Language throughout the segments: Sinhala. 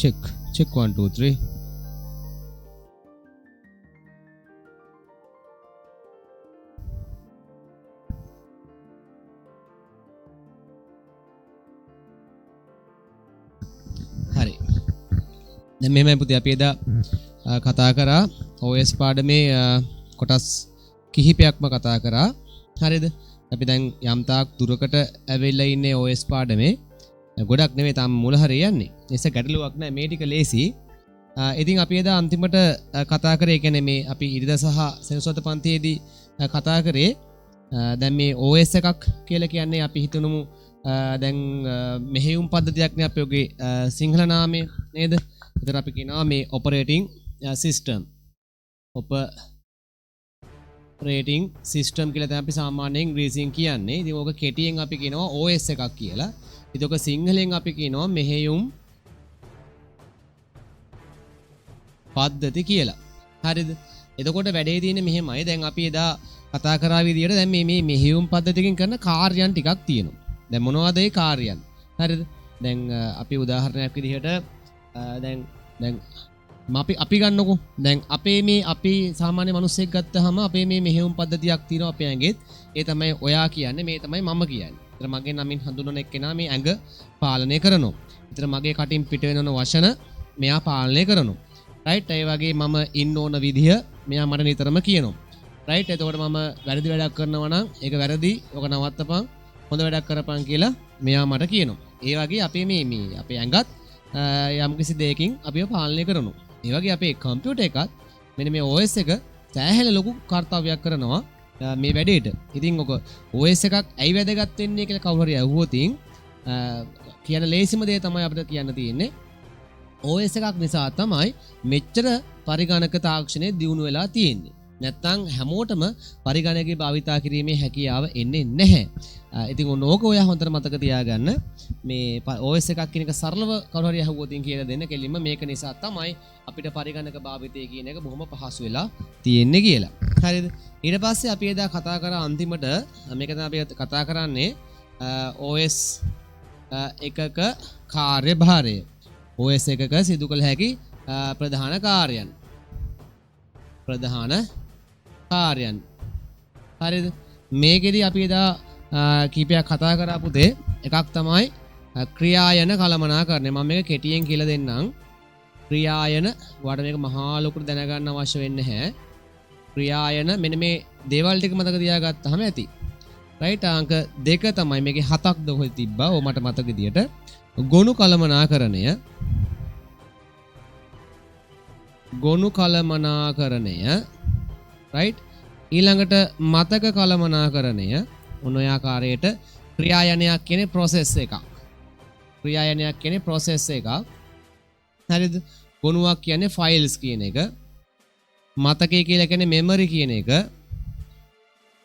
check 1 2 3. හරි. දැන් මෙහෙමයි පුතේ අපි එදා කතා කරා OS පාඩමේ කොටස් කිහිපයක්ම කතා කරා. හරිද? අපි දැන් යම් තාක් දුරකට ඇවිල්ලා ඉන්නේ OS පාඩමේ. ගොඩක් නෙමෙයි තාම මුල හරිය යන්නේ. ඒස ගැටලුවක් නැහැ මේ ටික ලේසි. ඉතින් අපි එදා අන්තිමට කතා කරේ කියන්නේ මේ අපි ඉරිදා සහ සෙනසුරාදා පන්තියේදී කතා කරේ දැන් මේ OS එකක් කියලා කියන්නේ අපි හිතනමු දැන් මෙහෙයුම් පද්ධතියක් නේ අපි ඔගේ සිංහල නාමය නේද? ඒතර අපි කියනවා මේ operating system. operating system කියලා තමයි අපි සාමාන්‍යයෙන් ඉංග්‍රීසියෙන් කියන්නේ. ඉතින් ඕක කෙටියෙන් අපි කියනවා OS එකක් කියලා. ඉතින් ඔක සිංහලෙන් අපි කියනවා මෙහෙයුම් පද්ධති කියලා. හරිද? එතකොට වැඩේ තියෙන්නේ මෙහෙමයි. දැන් අපි එදා කතා කරා විදියට දැන් මේ මෙහෙයුම් පද්ධතියකින් කරන කාර්යයන් ටිකක් තියෙනවා. දැන් මොනවද ඒ කාර්යයන්? හරිද? දැන් අපි උදාහරණයක් විදිහට දැන් අපි ගන්නකො. දැන් අපි සාමාන්‍ය මිනිස්සෙක් ගත්තාම අපේ මේ මෙහෙයුම් පද්ධතියක් තියෙනවා අපේ ඇඟෙත්. ඒ තමයි ඔයා කියන්නේ, මේ තමයි මම කියන්නේ. ඒතර මගේ නමින් හඳුන්වන එක්කෙනා මේ ඇඟ පාලනය කරනවා. ඒතර මගේ කටින් පිට වෙන වචන මෙයා පාලනය කරනවා. රයිට්? ඒ වගේ මම ඉන්න ඕන විදිහ මෙයා මට නිතරම කියනවා. රයිට්? එතකොට මම වැරදි වැඩක් කරනවා නම් ඒක වැරදි, ඔක නවත්තපන්, හොඳ වැඩක් කරපන් කියලා මෙයා මට කියනවා. ඒ වගේ අපේ මේ අපේ ඇඟත් යම්කිසි දෙයකින් අපිව පාලනය කරනවා. ඒ වගේ අපේ කම්පියුටර් එකත් මෙන්න මේ OS එක සෑහෙන ලොකු කාර්යයක් කරනවා මේ වැඩේට. ඉතින් ඔක OS එකක් ඇයි වැදගත් වෙන්නේ කියලා කවුරු හරි අහුවොත් කියන ලේසිම දේ තමයි අපිට කියන්න තියෙන්නේ. OS එකක් නිසා තමයි මෙච්චර පරිගණක තාක්ෂණය දියුණු වෙලා තියෙන්නේ. නැත්තම් හැමෝටම පරිගණකයේ භාවිතා කිරීමේ හැකියාව එන්නේ නැහැ. ඉතින් ඕක ඔයා හොඳට මතක තියාගන්න. මේ OS එකක් කියන එක සරලව කවුරු හරි අහුවොත් කියලා දෙන්න කෙලින්ම මේක නිසා තමයි අපිට පරිගණක භාවිතය කියන එක බොහොම පහසු වෙලා තියෙන්නේ කියලා. හරිද? ඊට පස්සේ අපි එදා කතා කරා අන්තිමට මේක තමයි අපි කතා කරන්නේ OS එකක කාර්යභාරය. OS එකක සිදු කළ හැකි ප්‍රධාන කාර්යයන්. හරිද? මේකෙදි අපි එදා කීපයක් කතා කරා පුතේ. එකක් තමයි ක්‍රියායන කළමනාකරණය. මම මේක කෙටියෙන් කියලා දෙන්නම්. ක්‍රියායන වාට මේක මහා ලොකුට දැනගන්න අවශ්‍ය වෙන්නේ නැහැ. ක්‍රියායන මෙන්න මේ දේවල් ටික මතක තියාගත්තාම ඇති. රයිට්? අංක 2 තමයි මේකේ 7ක්ද කොහෙද තිබ්බා. ඔය මට මතක විදියට ගොනු කළමනාකරණය. රයිට්? ඊළඟට මතක කළමනාකරණය. ඔන්න ඔය ආකාරයට ක්‍රියායනයක් කියන්නේ process එකක්. හරිද? ගොනුවක් කියන්නේ files කියන එක. මතකය කියලා කියන්නේ memory කියන එක.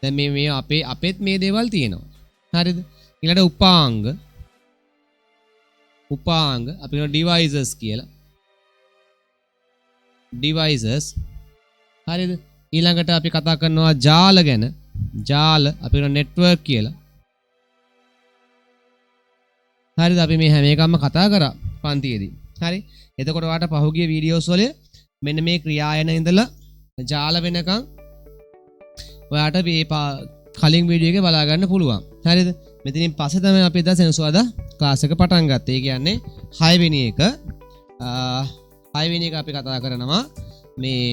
දැන් මේ අපෙත් මේ දේවල් තියෙනවා. හරිද? ඊළඟට උපාංග අපි කියන devices කියලා. හරිද? ඊළඟට අපි කතා කරනවා ජාල ගැන. අපි කියන network කියලා. හරිද? අපි මේ හැම එකක්ම කතා කරා පන්තියේදී. හරි? එතකොට ඔයාලට පහුගිය වීඩියෝස් වල මෙන්න මේ ක්‍රියායන ඉඳලා ජාල වෙනකන් ඔයාලට මේ කලින් වීඩියෝ එකේ බලා ගන්න පුළුවන්. හරිද? මෙතනින් පස්සේ තමයි අපි දැන් සෙනසුරාදා ක්ලාස් එක පටන් ගත්තේ. ඒ කියන්නේ 6 වෙනි එක. 6 වෙනි එක අපි කතා කරනවා මේ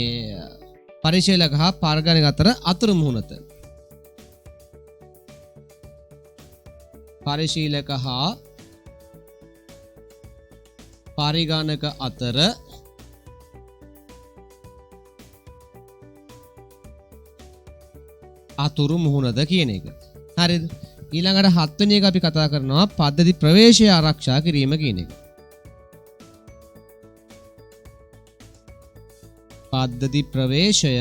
පරිශීලක හා පරිගණක අතර අතුරු මුහුණත. පරිශීලක හා පරිගණක අතර අතුරු මුහුණද කියන එක. හරිද? ඊළඟට 7 වෙනි එක අපි කතා කරනවා පද්ධති ප්‍රවේශය ආරක්ෂා කිරීම කියන එක. පද්ධති ප්‍රවේශය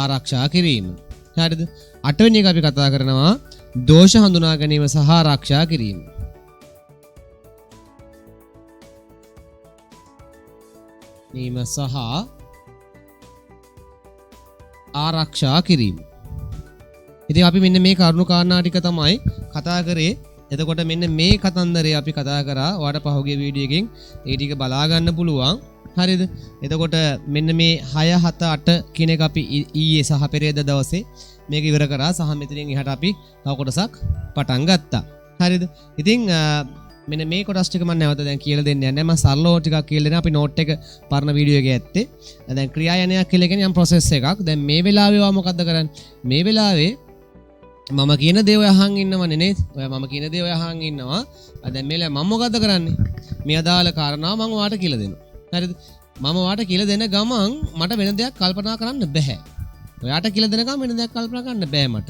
ආරක්ෂා කිරීම. හරිද? 8 වෙනි එක අපි කතා කරනවා දෝෂ හඳුනා ගැනීම සහ ආරක්ෂා කිරීම. ආරක්ෂා කිරීම. ඉතින් අපි මෙන්න මේ කරුණු කාරණා ටික තමයි කතා කරේ එතකොට මෙන්න මේ කතන්දරේ අපි කතා කරා. ඔයාලට පහුගිය වීඩියෝ එකෙන් ඒ ටික බලා ගන්න පුළුවන්. හරිද? එතකොට මෙන්න මේ 6 7 8 කියන එක අපි ඊයේ සහ පෙරේද දවසේ මේක ඉවර කරා. සහ මෙතනින් එහාට අපි තව කොටසක් පටන් ගත්තා. හරිද? ඉතින් මෙන්න මේ කොටස් ටික මම නැවත දැන් කියලා දෙන්න යන්නේ. මම සරලව ටිකක් කියලා දෙනවා. අපි නෝට් එක පරණ වීඩියෝ එකේ ඇත්තේ. දැන් ක්‍රියායනයක් කියලා කියන්නේ යම් ප්‍රොසෙස් එකක්. දැන් මේ වෙලාවේ ඔයා මොකද්ද කරන්නේ? මේ වෙලාවේ මම කියන දේ ඔය අහන් ඉන්නවනේ නේද? ඔය මම කියන දේ ඔය අහන් ඉන්නවා. දැන් මේලා මම මොකද්ද කරන්නේ? මේ අදාළ කාරණාව මම ඔයාලට කියලා දෙනවා. හරිද? මම ඔයාලට කියලා දෙන ගමන් මට වෙන දෙයක් කල්පනා කරන්න බෑ. ඔයාට කියලා දෙන ගමන් වෙන දෙයක් කල්පනා කරන්න බෑ මට.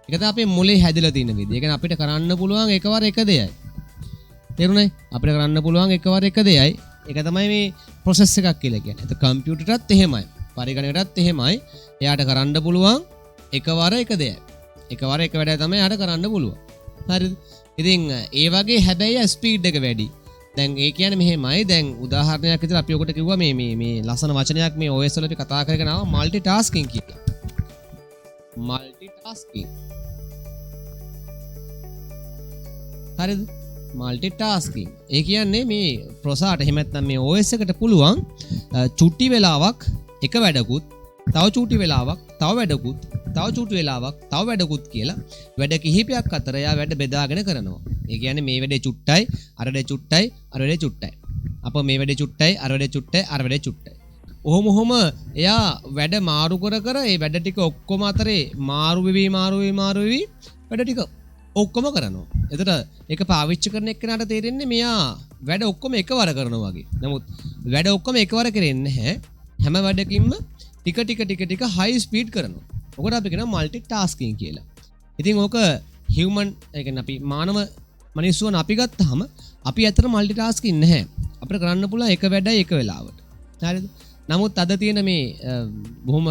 ඒක තමයි අපේ මොලේ හැදිලා තියෙන විදිය. ඒ කියන්නේ අපිට කරන්න පුළුවන් එකවර එක දෙයයි. තේරුණායි? අපිට කරන්න පුළුවන් එකවර එක දෙයයි. ඒක තමයි මේ ප්‍රොසෙස් එකක් කියලා කියන්නේ. ඒක කම්පියුටරටත් එහෙමයි. පරිගණකයටත් එහෙමයි. එයාට කරන්න පුළුවන් එකවර එක දෙයයි. එකවර එක වැඩ තමයි යාට කරන්න පුළුවන්. හරිද? ඉතින් ඒ වගේ හැබැයි ස්පීඩ් එක වැඩි. දැන් ඒ කියන්නේ මෙහෙමයි. දැන් උදාහරණයක් විදිහට අපි ඔකට කිව්වා මේ ලස්සන වචනයක් මේ OS වල අපි කතා කරගෙන ආවා මල්ටි ටාස්කින් කියලා. Multitasking. හරිද? Multitasking. ඒ කියන්නේ මේ ප්‍රොසාට එහෙම නැත්නම් මේ OS එකට පුළුවන් චුටි වෙලාවක් එක වැඩකුත් තව චූටි වෙලාවක් තව වැඩකුත් තව චූටි වෙලාවක් තව වැඩකුත් කියලා වැඩ කිහිපයක් අතර යා වැඩ බෙදාගෙන කරනවා. ඒ කියන්නේ මේ වැඩේ චුට්ටයි අර වැඩේ චුට්ටයි අර වැඩේ චුට්ටයි. අප මේ වැඩේ චුට්ටයි අර වැඩේ චුට්ටයි අර වැඩේ චුට්ටයි. ඔහොම එයා වැඩ මාරු කර කර ඒ වැඩ ටික ඔක්කොම අතරේ මාරු වෙවි වැඩ ටික ඔක්කොම කරනවා. එතකොට ඒක පාවිච්චි කරන එක්කනට තේරෙන්නේ මෙයා වැඩ ඔක්කොම එකවර කරනවා වගේ. නමුත් වැඩ ඔක්කොම එකවර කරෙන්නේ නැහැ. හැම වැඩකින්ම ටික හයි ස්පීඩ් කරනවා. ඔකට අපි කියනවා මල්ටි ටාස්කින් කියලා. ඉතින් ඕක හියුමන් ඒ කියන්නේ අපි මානව මිනිස්සුන් අපි ගත්තාම අපි ඇත්තට මල්ටි ටාස්කින් නැහැ. අපිට කරන්න පුළුවන් එක වැඩයි එක වෙලාවට. හරිද? නමුත් අද තියෙන මේ බොහොම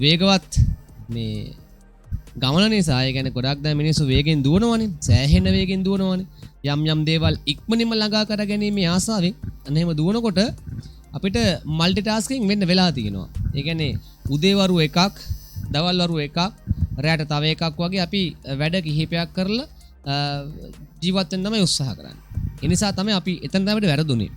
වේගවත් මේ ගමන නිසා ඒ කියන්නේ ගොඩක් දැන් මිනිස්සු වේගෙන් දුවනවනේ. සෑහෙන වේගෙන් දුවනවනේ. යම් දේවල් ඉක්මනින්ම ළඟා කර ගැනීම ආසාවෙන් අන්න එහෙම දුවනකොට අපිට මල්ටි ටාස්කින් වෙන්න වෙලා තියෙනවා. ඒ කියන්නේ උදේවරු එකක්, දවල්වරු එකක්, රැට තව එකක් වගේ අපි වැඩ කිහිපයක් කරලා ජීවත් වෙන්න තමයි උත්සාහ කරන්නේ. ඒ නිසා තමයි අපි එතන තමයි වැරදුනේ.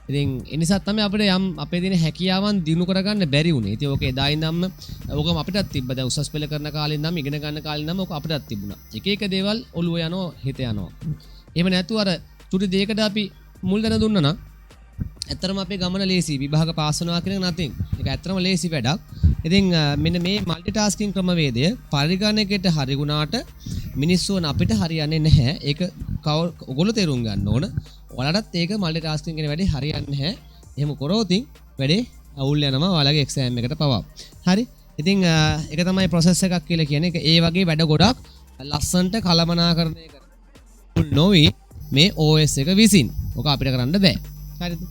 ඉතින් ඒ නිසා තමයි අපිට යම් අපේ දින හැකියාවන් දිනු කරගන්න බැරි වුනේ. ඉතින් ඕක එදා ඉඳන්ම ඕකම අපිටත් තිබ්බ. දැන් උසස් පෙළ කරන කාලේ ඉඳන්ම ඉගෙන ගන්න කාලේ ඉඳන්ම ඕක අපිටත් තිබුණා. එක දේවල් ඔළුව යනවා, හිත යනවා. එහෙම නැතුව අර චුටි දෙයකට අපි මුල් දන දුන්නා නම් ඇත්තටම අපේ ගමන ලේසි. විභාග පාස් වෙනවා කියන එක නැතිනම්. ඒක ඇත්තටම ලේසි වැඩක්. ඉතින් මෙන්න මේ මල්ටි ටාස්කින් ක්‍රමවේදය පරිගණකයට හරි ගුණාට මිනිස්සුන් අපිට හරියන්නේ නැහැ. ඒක ඔයගොල්ලෝ තේරුම් ගන්න ඕන. ඔයාලටත් ඒක මල්ටි ටාස්කින් කියන වැඩේ හරියන්නේ නැහැ. එහෙම කරොත් වැඩේ අවුල් යනවා ඔයාලගේ එක්සෑම් එකට පවා. හරි? ඉතින් ඒක තමයි ප්‍රොසෙස් එකක් කියලා කියන්නේ. ඒ වගේ වැඩ ගොඩක් ලස්සන්ට කළමනාකරණය කරන නොවි මේ OS එක විසින්. ඔක අපිට කරන්න බෑ. හරිද?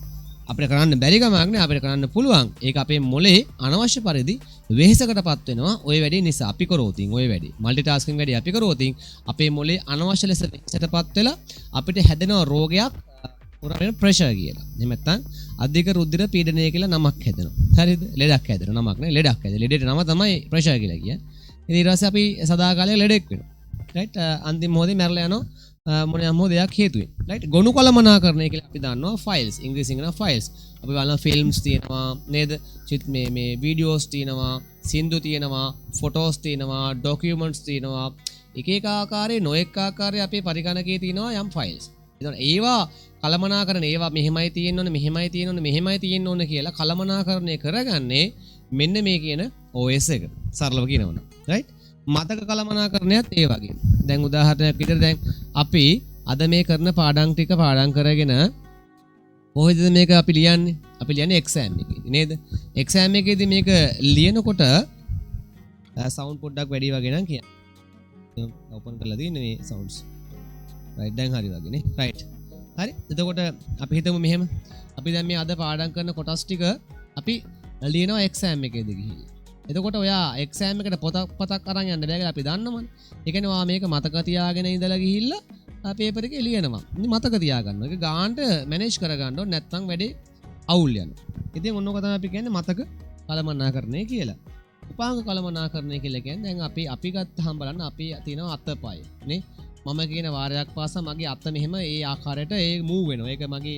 අපිට කරන්න බැරි කමක් නෑ. අපිට කරන්න පුළුවන්. ඒක අපේ මොලේ අනවශ්‍ය පරිදි වෙහෙසකටපත් වෙනවා. ওই වැඩේ නිසා අපි කරෝතින් ওই වැඩේ. මල්ටි ටාස්කින් වැඩේ අපි කරෝතින් අපේ මොලේ අනවශ්‍ය ලෙස වෙහෙසටපත් වෙලා අපිට හැදෙන රෝගයක් පුරාගෙන ප්‍රෙෂර් කියලා. එහෙම නැත්නම් අධික රුධිර පීඩනය කියලා නමක් හැදෙනවා. හරිද? ලෙඩක් හැදෙනවා. නමක් නේ ලෙඩක් හැදෙනවා. ලෙඩේට නම තමයි ප්‍රෙෂර් කියලා කියන්නේ. ඉතින් ඊට පස්සේ අපි සදාකාලයක් ලෙඩෙක් වෙනවා. රයිට්? අන්තිම මොහොතේ මැරලා යනවා. මොනෑම දෙයක් හේතුවෙන් රයිට් ගොනු කළමනාකරණය කියලා අපි දන්නවා ෆයිල්ස් ඉංග්‍රීසියෙන් කියන ෆයිල්ස් අපි බලන ෆිල්ම්ස් තියෙනවා නේද චිත් මේ වීඩියෝස් තියෙනවා සින්දු තියෙනවා ෆොටෝස් තියෙනවා ඩොකියුමන්ට්ස් තියෙනවා එක ආකාරයේ නොඑක ආකාරයේ අපේ පරිගණකයේ තියෙනවා යම් ෆයිල්ස් එතකොට ඒවා කළමනාකරණ ඒවා මෙහෙමයි තියෙන්න ඕනේ කියලා කළමනාකරණය කරගන්නේ මෙන්න මේ කියන OS එක සරලව කියනවනම් රයිට් මතක කළමනාකරණයත් ඒ වගේ. දැන් උදාහරණයක් විදිහට දැන් අපි අද මේ කරන පාඩම් ටික පාඩම් කරගෙන කොහෙද මේක අපි ලියන්නේ? අපි ලියන්නේ එක්සෑම් එකේදී නේද? එක්සෑම් එකේදී මේක ලියනකොට සවුන්ඩ් පොඩ්ඩක් වැඩි වගේ නම් කියන්න. ඕපන් කරලා තියෙන මේ සවුන්ඩ්ස්. රයිට් දැන් හරි වගේ නේ. රයිට්. හරි. එතකොට අපි හිතමු මෙහෙම. අපි දැන් මේ අද පාඩම් කරන කොටස් ටික අපි ලියනවා එක්සෑම් එකේදී ගිහිල්ලා. එතකොට ඔයා එක්සෑම් එකට පොතක් අරන් යන්න බෑ කියලා අපි දන්නවනේ. ඒ කියන්නේ ඔයා මේක මතක තියාගෙන ඉඳලා ගිහිල්ලා පේපර් එකේ ලියනවා. ඉතින් මතක තියාගන්නවා. ඒක ගානට මැනේජ් කරගන්න ඕනේ නැත්නම් වැඩේ අවුල් යනවා. ඉතින් ඔන්නෝක තමයි අපි කියන්නේ මතක කළමනාකරණය කියලා. උපාංග කළමනාකරණය කියලා කියන්නේ දැන් අපි ගත්තාම බලන්න අපි තියෙනවා අතපය නේ. මම කියන වාරයක් පාසා මගේ අත මෙහෙම ඒ ආකාරයට ඒ මූව් වෙනවා. ඒක මගේ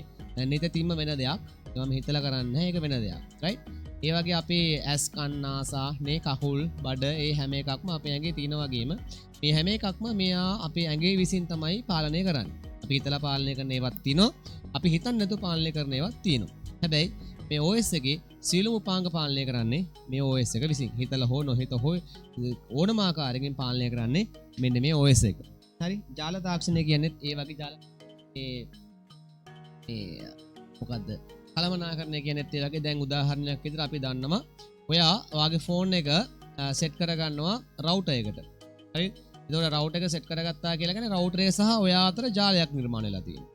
නිතින්ම වෙන දෙයක්. මම හිතලා කරන්නේ නැහැ. ඒක වෙන දෙයක්. right? ඒ වගේ අපේ ඇස් කන් නාසා නේ කකුල් බඩ ඒ හැම එකක්ම අපේ ඇඟේ තියෙන වගේම මේ හැම එකක්ම මෙයා අපේ ඇඟේ විසින් තමයි පාලනය කරන්නේ. අපි හිතලා පාලනය කරන ඒවත් තියෙනවා. අපි හිතන්නේ නැතුව පාලනය කරන ඒවත් තියෙනවා. හැබැයි මේ OS එකේ සියලුම උපාංග පාලනය කරන්නේ මේ OS එක විසින්. හිතලා හෝ නොහිත හෝ ඕනම ආකාරයකින් පාලනය කරන්නේ මෙන්න මේ OS එක. හරි? ජාල තාක්ෂණය කියන්නේ ඒ වගේ ජාල මොකද්ද? කළමනාකරණය කියන්නේත් ඒ වගේ. දැන් උදාහරණයක් විදිහට අපි දන්නවා ඔයා ඔයාගේ ෆෝන් එක සෙට් කරගන්නවා රවුටර් එකට. හරි? එතකොට රවුටර් එක සෙට් කරගත්තා කියලා කියන්නේ රවුටර් එක සහ ඔයා අතර ජාලයක් නිර්මාණය වෙලා තියෙනවා.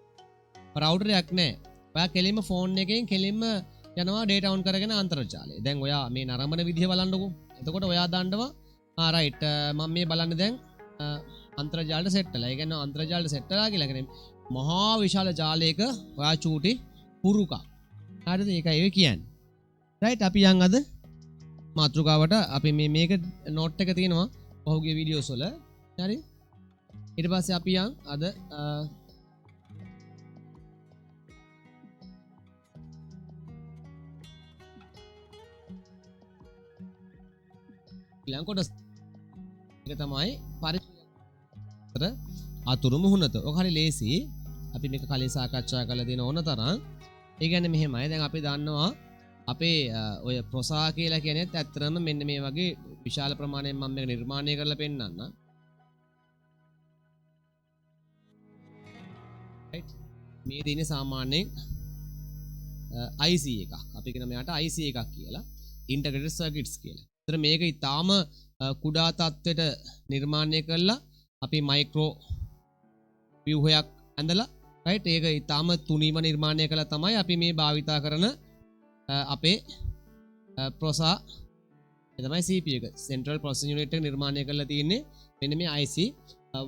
රවුටර් එකක් නැහැ. ඔයා කෙලින්ම ෆෝන් එකෙන් කෙලින්ම යනවා ඩේටා ඔන් කරගෙන අන්තර්ජාලය. දැන් ඔයා මේ නරඹන විදිහ බලන්නකෝ. එතකොට ඔයා දන්නවා රයිට් මම මේ බලන්නේ දැන් අන්තර්ජාලයට සෙට් වෙලා. ඒ කියන්නේ අන්තර්ජාලයට සෙට් වෙලා කියලා කියන්නේ මහා විශාල ජාලයක ඔයා චූටි පුරුකක්. හරිද? ඒකයි ඒ කියන්නේ. රයිට් අපි යන් අද මාතෘකාවට අපි මේක නෝට් එක තියෙනවා පහුගිය වීඩියෝස් වල. හරි? ඊට පස්සේ අපි යන් අද ඊළඟ කොටස එක තමයි පරිචය අතුරු මුහුණත. ඔක හරි ලේසි. අපි මේක කලින් සාකච්ඡා කරලා දෙන ඕන තරම්. ඒ කියන්නේ මෙහෙමයි. දැන් අපි දන්නවා අපේ ඔය ප්‍රොසා කියලා කියන්නේ ඇත්තටම මෙන්න මේ වගේ විශාල ප්‍රමාණයක් මම මේක නිර්මාණය කරලා පෙන්නන්න. right? මේ දිනේ සාමාන්‍යයෙන් IC එකක්. අපි කියන මෙයාට IC එකක් කියලා. integrated circuits කියලා. ඒතර මේක ඊටාම කුඩා තත්ත්වයට නිර්මාණය කරලා අපි මයික්‍රෝ ව්‍යුහයක් ඇඳලා right ඒක ඊටාම තුනීම නිර්මාණය කළා තමයි අපි මේ භාවිතා කරන අපේ ප්‍රොසා ඒ තමයි CPU එක central processing unit එක නිර්මාණය කරලා තියෙන්නේ මෙන්න මේ IC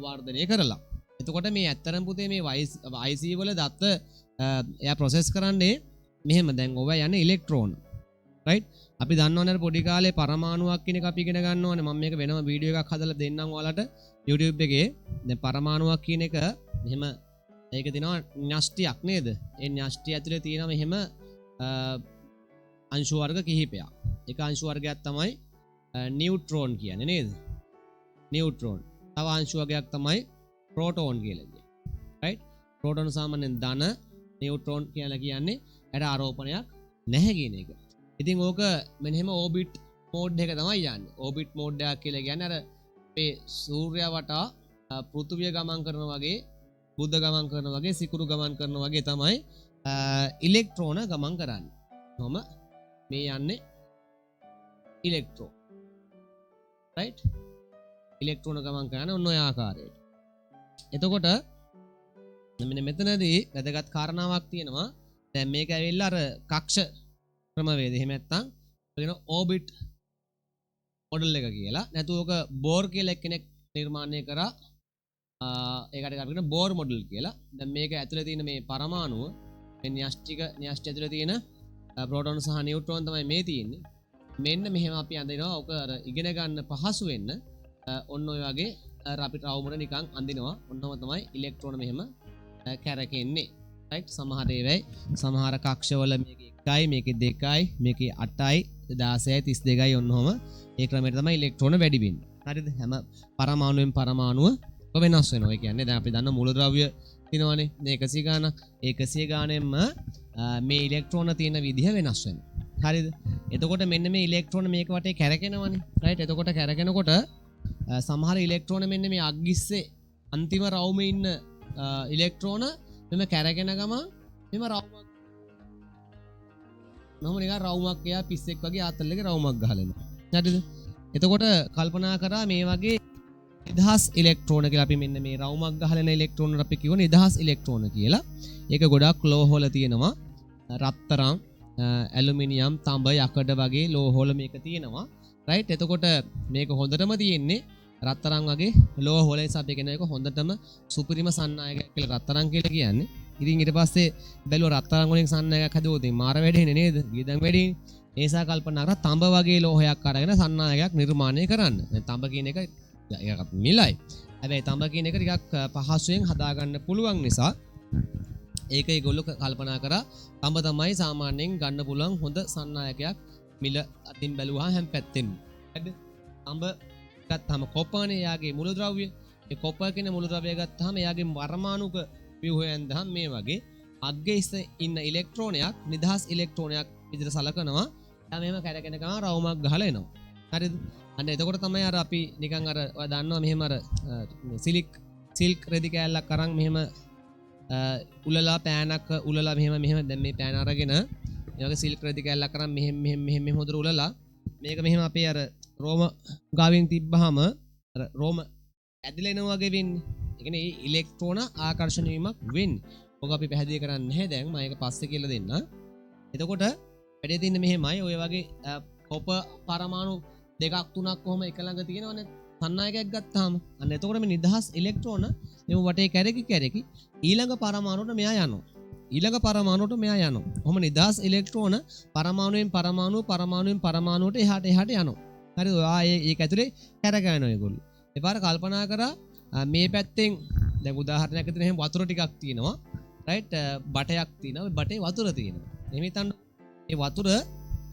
වර්ධනය කරලා. එතකොට මේ ඇත්තරම් පුතේ මේ IC වල දත්ත එයා process කරන්නේ මෙහෙම. දැන් ඔවා යන්නේ ඉලෙක්ට්‍රෝන right? අපි දන්නවනේ පොඩි කාලේ පරමාණුවක් කියන එක අපි ඉගෙන ගන්නවනේ. මම මේක වෙනම වීඩියෝ එකක් හදලා දෙන්නම් ඔයාලට YouTube එකේ. දැන් පරමාණුවක් කියන එක මෙහෙම ඒක තියෙනවා න්‍යෂ්ටියක් නේද? ඒ න්‍යෂ්ටිය ඇතුලේ තියෙනවා මෙහෙම අංශු වර්ග කිහිපයක්. එක අංශු වර්ගයක් තමයි නියුට්‍රෝන කියන්නේ නේද? නියුට්‍රෝන. තව අංශු වර්ගයක් තමයි ප්‍රෝටෝන කියලා කියන්නේ. right? ප්‍රෝටෝන සාමාන්‍යයෙන් ධන, නියුට්‍රෝන කියලා කියන්නේ ඒට ආරෝපණයක් නැහැ කියන එක. ඉතින් ඕක මෙන්න එහෙම ඕබිට් මෝඩ් එක තමයි යන්නේ. ඕබිට් මෝඩ් එකක් කියලා කියන්නේ අර අපේ සූර්යයා වටා පෘථිවිය ගමන් කරනවා වගේ, බුද්ධ ගමන් කරනවා වගේ, සිකුරු ගමන් කරනවා වගේ තමයි ඉලෙක්ට්‍රෝන ගමන් කරන්නේ. කොහොම මේ යන්නේ ඉලෙක්ට්‍රෝන. right? ඉලෙක්ට්‍රෝන ගමන් කරන්නේ ඔන්න ඔය ආකාරයට. එතකොට මෙන්න මෙතනදී වැදගත් කාරණාවක් තියෙනවා. දැන් මේක ඇවිල්ලා අර කක්ෂ ක්‍රමවේද. එහෙම නැත්නම් කියන ඕබිට් මොඩල් එක කියලා. නැතු ඕක බෝර් කියලා කෙනෙක් නිර්මාණය කරා. ඒකට අපි කියන බෝර් මොඩල් කියලා. දැන් මේක ඇතුලේ තියෙන මේ පරමාණුව මේ න්‍යෂ්ටි ඇතුලේ තියෙන ප්‍රෝටෝන සහ නියුට්‍රෝන තමයි මේ තියෙන්නේ. මෙන්න මෙහෙම අපි අඳිනවා. ඕක අර ඉගෙන ගන්න පහසු වෙන්න ඔන්න ඔය වගේ අපි රවුමර නිකන් අඳිනවා. ඔන්නම තමයි ඉලෙක්ට්‍රෝන මෙහෙම කැරකෙන්නේ. right? සමහර ඒවායි සමහර කක්ෂවල මේක 1යි මේකේ 2යි මේකේ 8යි 16යි 32යි ඔන්නෝම ඒ ක්‍රමයට තමයි ඉලෙක්ට්‍රෝන වැඩි වෙන්නේ. හරිද? හැම පරමාණුවෙන් පරමාණුව වෙනස් වෙනවා. ඒ කියන්නේ දැන් අපි දන්න මූලද්‍රව්‍ය තියෙනවානේ 100 ගාණක්. 100 ගාණෙන්ම මේ ඉලෙක්ට්‍රෝන තියෙන විදිහ වෙනස් වෙනවා. හරිද? එතකොට මෙන්න මේ ඉලෙක්ට්‍රෝන මේක වටේ කැරකෙනවනේ. right? එතකොට කැරකෙනකොට සමහර ඉලෙක්ට්‍රෝන මෙන්න මේ අග්ගිස්සේ අන්තිම රවුමේ ඉන්න ඉලෙක්ට්‍රෝන මෙම කැරගෙන ගමන් මෙම රවුමක් නම නිකන් රවුමක් එයා පිස්සෙක් වගේ ආතල් එකේ රවුමක් ගහලා එනවා. හරිද? එතකොට කල්පනා කරා මේ වගේ නිදහස් ඉලෙක්ට්‍රෝන කියලා අපි මෙන්න මේ රවුමක් ගහලා එන ඉලෙක්ට්‍රෝන අපි කියවන නිදහස් ඉලෙක්ට්‍රෝන කියලා. ඒක ගොඩක් ලෝහවල තියෙනවා. රත්තරන්, ඇලුමිනියම්, තඹ, යකඩ වගේ ලෝහවල මේක තියෙනවා. right? එතකොට මේක හොඳටම තියෙන්නේ රත්තරන් වගේ ලෝහවල නිසා අපි කියන එක හොඳටම සුපිරිම සන්නායකයක් කියලා රත්තරන් කියලා කියන්නේ. ඉතින් ඊට පස්සේ බැලුවා රත්තරන් වලින් සන්නායකයක් හදුවොත් මාර වැඩේනේ නේද? වියදම් වැඩේනේ. ඒ නිසා කල්පනා කරා තඹ වගේ ලෝහයක් අරගෙන සන්නායකයක් නිර්මාණය කරන්න. දැන් තඹ කියන එක ඒකත් මිලයි. හැබැයි තඹ කියන එක ටිකක් පහසුවෙන් හදාගන්න පුළුවන් නිසා ඒක ඒගොල්ලෝ කල්පනා කරා තඹ තමයි සාමාන්‍යයෙන් ගන්න පුළුවන් හොඳ සන්නායකයක් මිල අතින් බැලුවා හැම පැත්තෙම. හරිද? තඹ ගත්තාම කොපර්නේ යාගේ මූලද්‍රව්‍ය. ඒ කොපර් කියන මූලද්‍රව්‍ය ගත්තාම යාගේ පරමාණුක ව්‍යුහයෙන් දහම් මේ වගේ අග්ගේ ඉන්න ඉලෙක්ට්‍රෝනයක් නිදහස් ඉලෙක්ට්‍රෝනයක් විදිහට සලකනවා. එයා මෙහෙම කැරගෙන ගම රවුමක් ගහලා එනවා. හරිද? අන්න එතකොට තමයි අර අපි නිකන් අර ඔයා දන්නවා මෙහෙම අර සිල්ක් රෙදි කෑල්ලක් අරන් මෙහෙම උලලා පෑනක් උලලා මෙහෙම දැන් මේ පෑන අරගෙන ඒ වගේ සිල්ක් රෙදි කෑල්ලක් අරන් මෙහෙම හොදට උලලා මේක මෙහෙම අපේ අර රෝම ගාවින් තිබ්බහම අර රෝම ඇදලා එනවා වගේ වෙන්නේ. ඒ කියන්නේ මේ ඉලෙක්ට්‍රෝන ආකර්ෂණය වීමක් වෙන්නේ. ඔක අපි පැහැදිලි කරන්නේ නැහැ දැන් මම ඒක පස්සේ කියලා දෙන්න. එතකොට වැඩේ තියෙන්නේ මෙහෙමයි ඔය වගේ කොපර් පරමාණු දෙකක් තුනක් කොහොම එක ළඟ තියෙනවනේ සන්නායකයක් ගත්තාම අන්න එතකොට මේ නිදහස් ඉලෙක්ට්‍රෝන මේ වටේ කැරකි ඊළඟ පරමාණුවට මෙයා යනවා. ඊළඟ පරමාණුවට මෙයා යනවා. කොහොම නිදහස් ඉලෙක්ට්‍රෝන පරමාණුවෙන් පරමාණුවට එහාට යනවා. හරිද? ඔයා ඒක ඇතුලේ කැරකෙනවා ඒගොල්ලෝ. ඒ පාර කල්පනා කරා මේ පැත්තෙන් දැන් උදාහරණයක් විදිහට එහෙම වතුර ටිකක් තියෙනවා. රයිට් බටයක් තියෙනවා. ඒ බටේ වතුර තියෙනවා. එහෙම හිතන්න. ඒ වතුර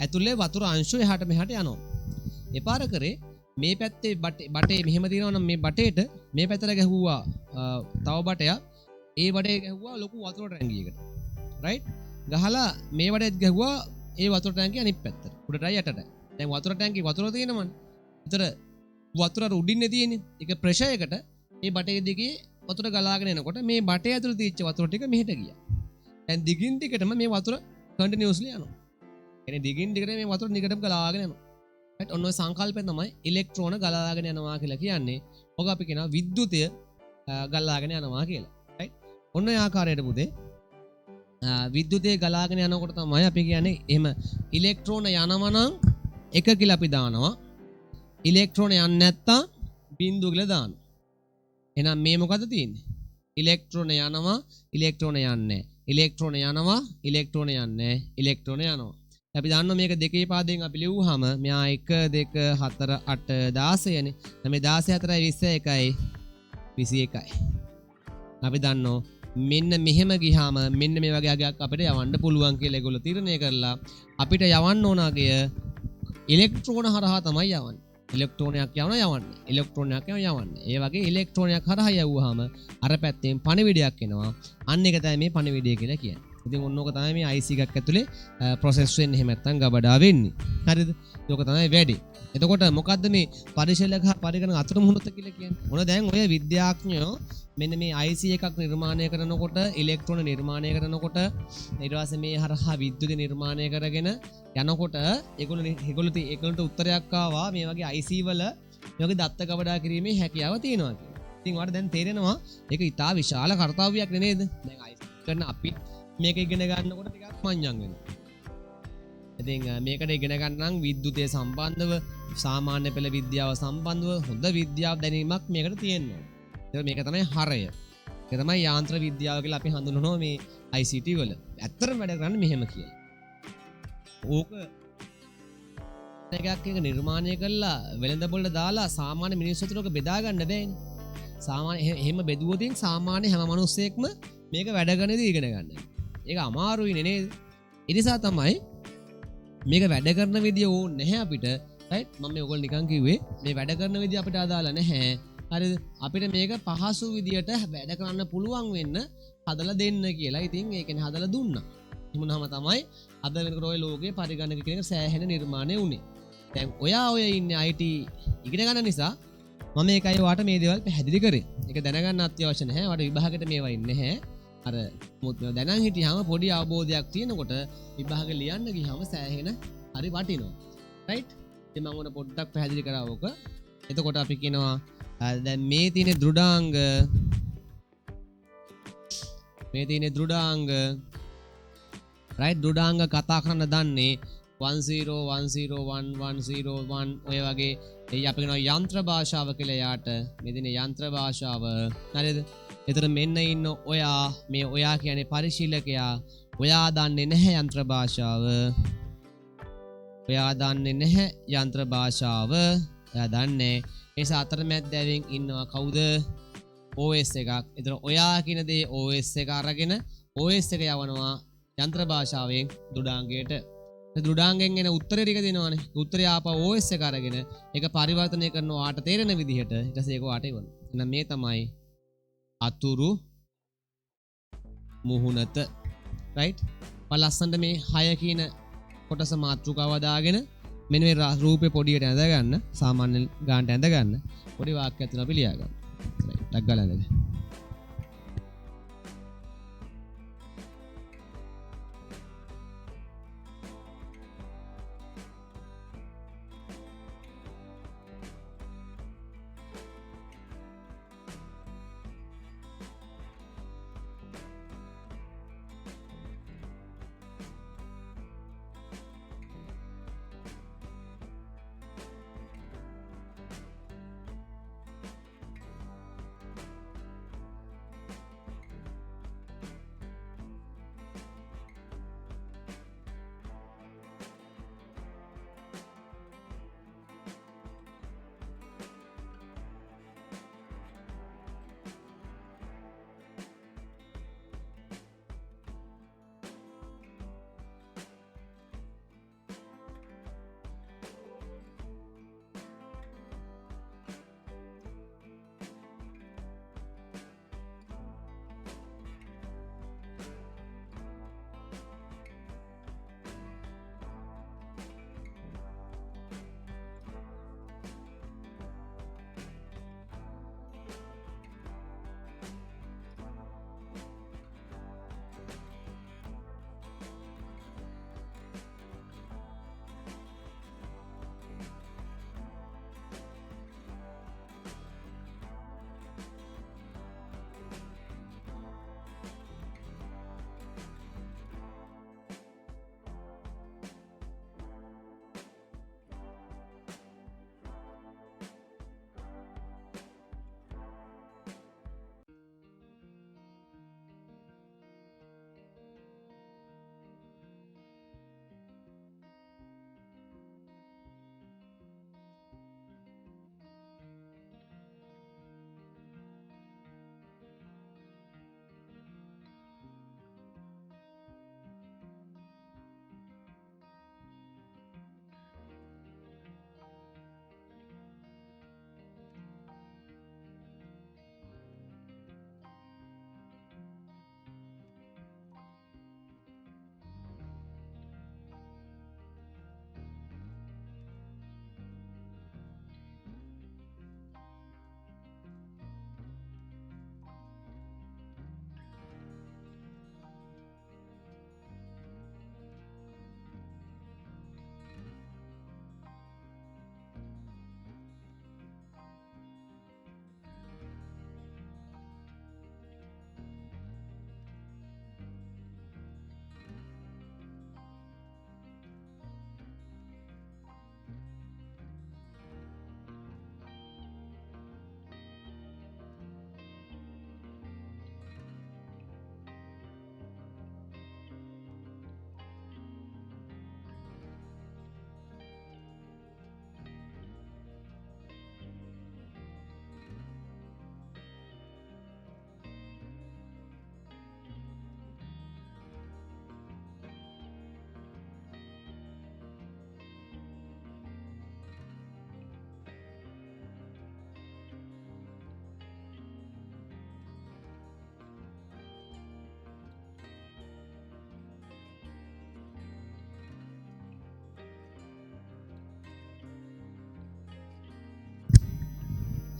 ඇතුලේ වතුර අංශු එහාට මෙහාට යනවා. ඒ පාර කරේ මේ පැත්තේ බටේ මෙහෙම තියෙනවා නම් මේ බටේට මේ පැත්තට ගැහුවා තව බටයක්. ඒ බටේ ගැහුවා ලොකු වතුර ටැංකියකට. රයිට්? ගහලා මේ බටේත් ගැහුවා ඒ වතුර ටැංකිය අනිත් පැත්තට. උඩටයි යටට. දැන් වතුර ටැංකිය වතුර තියෙනවනේ. ඒතර වතුර අර උඩින්නේ තියෙන්නේ. ඒක ප්‍රෙෂර් එකට මේ බටේ දිගේ වතුර ගලාගෙන එනකොට මේ බටේ ඇතුළේ තියෙච්ච වතුර ටික මෙහෙට ගියා. දැන් දිගින් දිගටම මේ වතුර කන්ටිනියුස්ලි යනවා. කියන්නේ දිගින් දිගට මේ වතුර දිගටම ගලාගෙන යනවා. රයිට්? ඔන්න ඔය සංකල්පය තමයි ඉලෙක්ට්‍රෝන ගලාගෙන යනවා කියලා කියන්නේ. ඔක අපි කියනවා විද්‍යුතය ගලාගෙන යනවා කියලා. රයිට්? ඔන්න ඔය ආකාරයට පුතේ විද්‍යුතය ගලාගෙන යනකොට තමයි අපි කියන්නේ එහෙම ඉලෙක්ට්‍රෝන යනවා නම් 1 කියලා අපි දානවා. ඉලෙක්ට්‍රෝන යන්නේ නැත්තම් බිංදුව කියලා දානවා. එහෙනම් මේ මොකද තියෙන්නේ? ඉලෙක්ට්‍රෝන යනවා, ඉලෙක්ට්‍රෝන යන්නේ. ඉලෙක්ට්‍රෝන යනවා, ඉලෙක්ට්‍රෝන යන්නේ. ඉලෙක්ට්‍රෝන යනවා. අපි දන්නවා මේක දෙකේ පාදයෙන් අපි ලියුවාම මෙයා 1 2 4 8 16 නේ. මේ 16 4 21යි 21යි. අපි දන්නවා මෙන්න මෙහෙම ගියාම මෙන්න මේ වගේ අගයක් අපිට යවන්න පුළුවන් කියලා ඒගොල්ලෝ තීරණය කරලා අපිට යවන්න ඕන අගය ඉලෙක්ට්‍රෝන හරහා තමයි යවන්නේ. ඉලෙක්ට්‍රෝනයක් යවන්නේ. ඉලෙක්ට්‍රෝනයක් යවන්නේ. ඒ වගේ ඉලෙක්ට්‍රෝනයක් හරහා යවුවාම අර පැත්තෙන් පණිවිඩයක් එනවා. අන්න එක තමයි මේ පණිවිඩය කියලා කියන්නේ. ඉතින් ඔන්න ඕක තමයි මේ IC එකක් ඇතුලේ ප්‍රොසෙස් වෙන්නේ. එහෙම නැත්නම් ගබඩා වෙන්නේ. හරිද? ඒක තමයි වැඩි. එතකොට මොකද්ද මේ පරිශීලක පරිගණක අතර මුහුණත කියලා කියන්නේ? මොන දැන් ඔය විද්‍යාඥයෝ මෙන්න මේ IC එකක් නිර්මාණය කරනකොට ඉලෙක්ට්‍රෝන නිර්මාණය කරනකොට ඊට පස්සේ මේ හරහා විද්‍යුත් නිර්මාණය කරගෙන යනකොට ඒගොල්ලන්ට උත්තරයක් ආවා මේ වගේ IC වල මේ වගේ දත්ත ගබඩා කිරීමේ හැකියාව තියෙනවා කියලා. ඉතින් ඔයාලට දැන් තේරෙනවා ඒක ඉතා විශාල කාර්යයක් නේද? දැන් IC කරන අපි මේක ඉගෙන ගන්නකොට ටිකක් මංජන් වෙනවා. ඉතින් මේකට ඉගෙන ගන්න නම් විද්‍යුතය සම්බන්ධව සාමාන්‍ය පෙළ විද්‍යාව සම්බන්ධව හොඳ විද්‍යාව දැනීමක් මේකට තියෙනවා. ඒක මේක තමයි හරය. ඒක තමයි යාන්ත්‍ර විද්‍යාව කියලා අපි හඳුන්වනවා මේ ICT වල. ඇත්තටම වැඩ කරන්නේ මෙහෙම කියලා. ඕක එකක් නිර්මාණය කළා වෙළඳ පොළට දාලා සාමාන්‍ය මිනිස්සු අතර ඔක බෙදා ගන්න බෑනේ. සාමාන්‍ය එහෙම බෙදුවොත් සාමාන්‍ය හැම මිනිස්සෙක්ම මේක වැඩ කරනදී ඉගෙන ගන්න. ඒක අමාරුයිනේ නේද? ඒ නිසා තමයි මේක වැඩ කරන විදිය ඕනේ නැහැ අපිට. රයිට්? මම මේ ඔයගොල්ලෝ නිකන් කිව්වේ මේ වැඩ කරන විදිය අපිට අදාළ නැහැ. හරිද? අපිට මේක පහසු විදියට වැඩ කරන්න පුළුවන් වෙන්න හදලා දෙන්න කියලා. ඉතින් ඒ කියන්නේ හදලා දුන්නා. එහෙමනම තමයි අද වෙනකොට ඔය ලෝකේ පරිගණක කියන සෑහෙන නිර්මාණය වුණේ. දැන් ඔය ඉන්නේ IT ඉගෙන ගන්න නිසා මම මේකයි වාට මේ දේවල් පැහැදිලි කරේ. ඒක දැනගන්න අත්‍යවශ්‍ය නැහැ. වාට විභාගෙට මේවා ඉන්නේ නැහැ. අර දැනන් හිටියාම පොඩි අවබෝධයක් තියෙනකොට විභාග ලියන්න ගියාම සෑහෙන හරි වටිනවා. රයිට්? ඉතින් මම උන පොඩ්ඩක් පැහැදිලි කරා ඕක. එතකොට අපි කියනවා දැන් මේ තියෙන දෘඩාංග රයිට් දෘඩාංග කතා කරන්න දන්නේ 10101101 ඔය වගේ ඒ අපි කියනවා යන්ත්‍ර භාෂාව කියලා යාට මේ දින යන්ත්‍ර භාෂාව හරිද? එතන මෙන්න ඉන්න ඔයා කියන්නේ පරිශීලකයා. ඔයා දන්නේ නැහැ යන්ත්‍ර භාෂාව. ඔයා දන්නේ ඒ අතරමැද්දෑවෙන් ඉන්නවා කවුද? OS එකක්. එතන ඔයා කියන දේ OS එක අරගෙන OS එක යවනවා යන්ත්‍ර භාෂාවෙන් දෘඩාංගයට. දෘඩාංගෙන් එන උත්තරේ ටික දෙනවනේ. උත්තරය ආපහු OS එක අරගෙන ඒක පරිවර්තනය කරනවා ඔයාට තේරෙන විදිහට. ඊට පස්සේ ඒක ඔයාට එවනවා. එහෙනම් මේ තමයි අතුරු මුහුණත. රයිට්? ලස්සනට මේ 6 කියන කොටස මාතෘකාව දාගෙන මෙන්න මේ රූපේ පොඩියට ඇඳ ගන්න, සාමාන්‍ය ගානට ඇඳ ගන්න. පොඩි වාක්‍යයක් තියෙනවා අපි ලියා ගන්න. රයිට්. ටක් ගාලා ඇඳගන්න.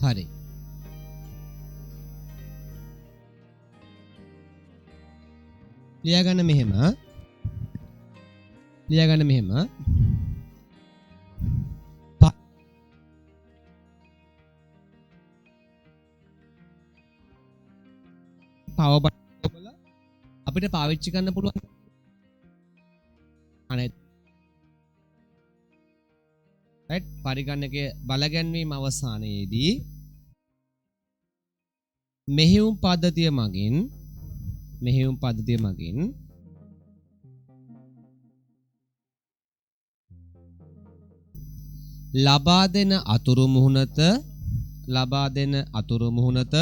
හරි. ලියාගන්න මෙහෙම. ලියාගන්න මෙහෙම. පවර් බටන් ඔබලා අපිට පාවිච්චි කරන්න පුළුවන්. අනේ රයිට් පරිගණකයේ බලගැන්වීම අවසානයේදී මෙහෙයුම් පද්ධතිය මගින් ලබා දෙන අතුරු මුහුණත ලබා දෙන අතුරු මුහුණත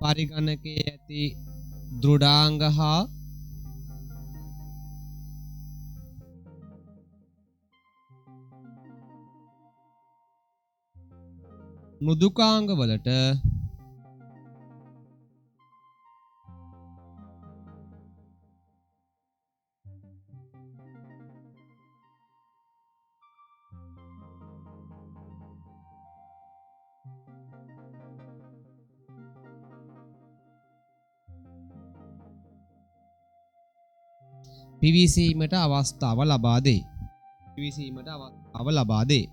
පරිගණකයේ ඇති දෘඩාංග හා මෘදුකාංග වලට පිවිසීමට අවස්ථාව ලබා දෙයි. පිවිසීමට අවස්ථාව ලබා දෙයි.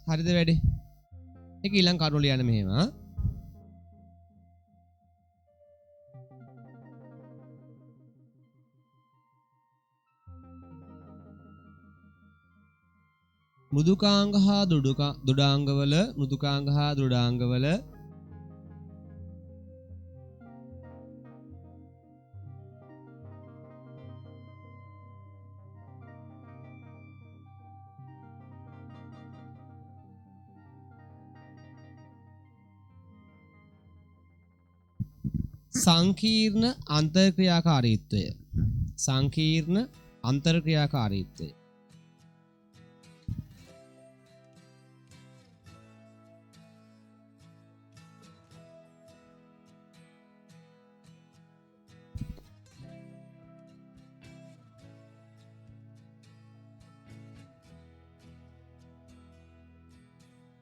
හරිද වැඩේ? ඒක ඊළඟ කරුණු ලියන්න මෙහෙම. මෘදුකාංග හා දෘඩාංගවල මෘදුකාංග හා දෘඩාංගවල සංකීර්ණ අන්තර්ක්‍රියාකාරීත්වය සංකීර්ණ අන්තර්ක්‍රියාකාරීත්වය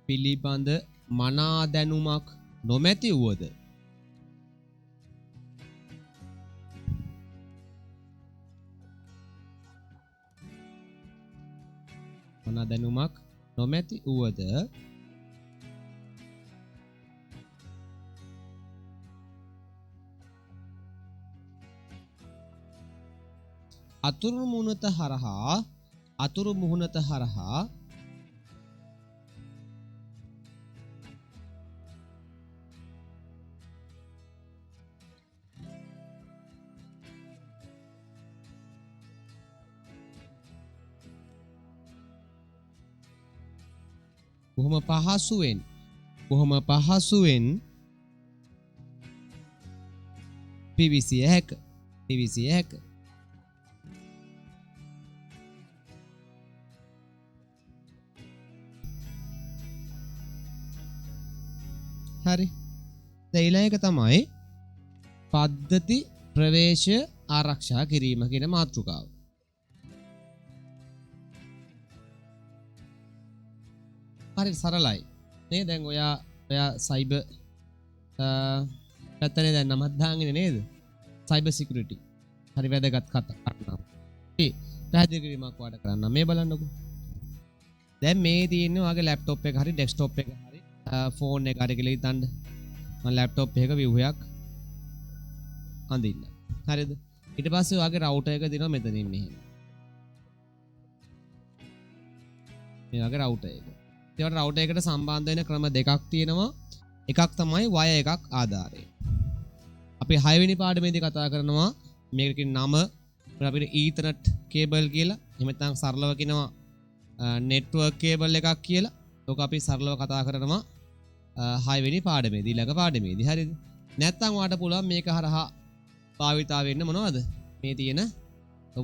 පිළිබඳ මනා දැනුමක් නොමැති වුවද මනා දැනුමක් නොමැති වුවද අතුරු මුහුණත හරහා බොහොම පහසුවෙන් පිවිසිය හැක. හරි. ඊළඟ එක තමයි පද්ධති ප්‍රවේශ ආරක්ෂා කිරීම කියන මාතෘකාව. හරි සරලයි. නේ දැන් ඔයා සයිබර් පැත්තනේ දැන් නමක් දාගෙන නේද? Cyber security. හරි වැදගත් කතාවක්. පැහැදිලි කිරීමක් වාට කරන්න. මේ බලන්නකෝ. දැන් මේ තියෙන්නේ ඔයාගේ ලැප්ටොප් එක හරි ඩෙස්ක්ටොප් එක හරි ෆෝන් එක හරි කියලා හිතන්න. මම ලැප්ටොප් එකක view එකක් අඳින්න. හරිද? ඊට පස්සේ ඔයාගේ රවුටර් එක දිනවා මෙතනින් මෙහෙම. මේ වගේ රවුටර් එක. ඒකට රවුටර් එකට සම්බන්ධ වෙන ක්‍රම දෙකක් තියෙනවා. එකක් තමයි වයර් එකක් ආධාරය. අපි 6 වෙනි පාඩමේදී කතා කරනවා මේකේ නම අපිට ඊතර්නෙට් කේබල් කියලා. එහෙම නැත්නම් සරලව කියනවා නෙට්වර්ක් කේබල් එකක් කියලා. ඒක අපි සරලව කතා කරනවා 6 වෙනි පාඩමේදී ඊළඟ පාඩමේදී. හරිද? නැත්නම් ඔයාලට පුළුවන් මේක හරහා භාවිතා වෙන්න මොනවද? මේ තියෙන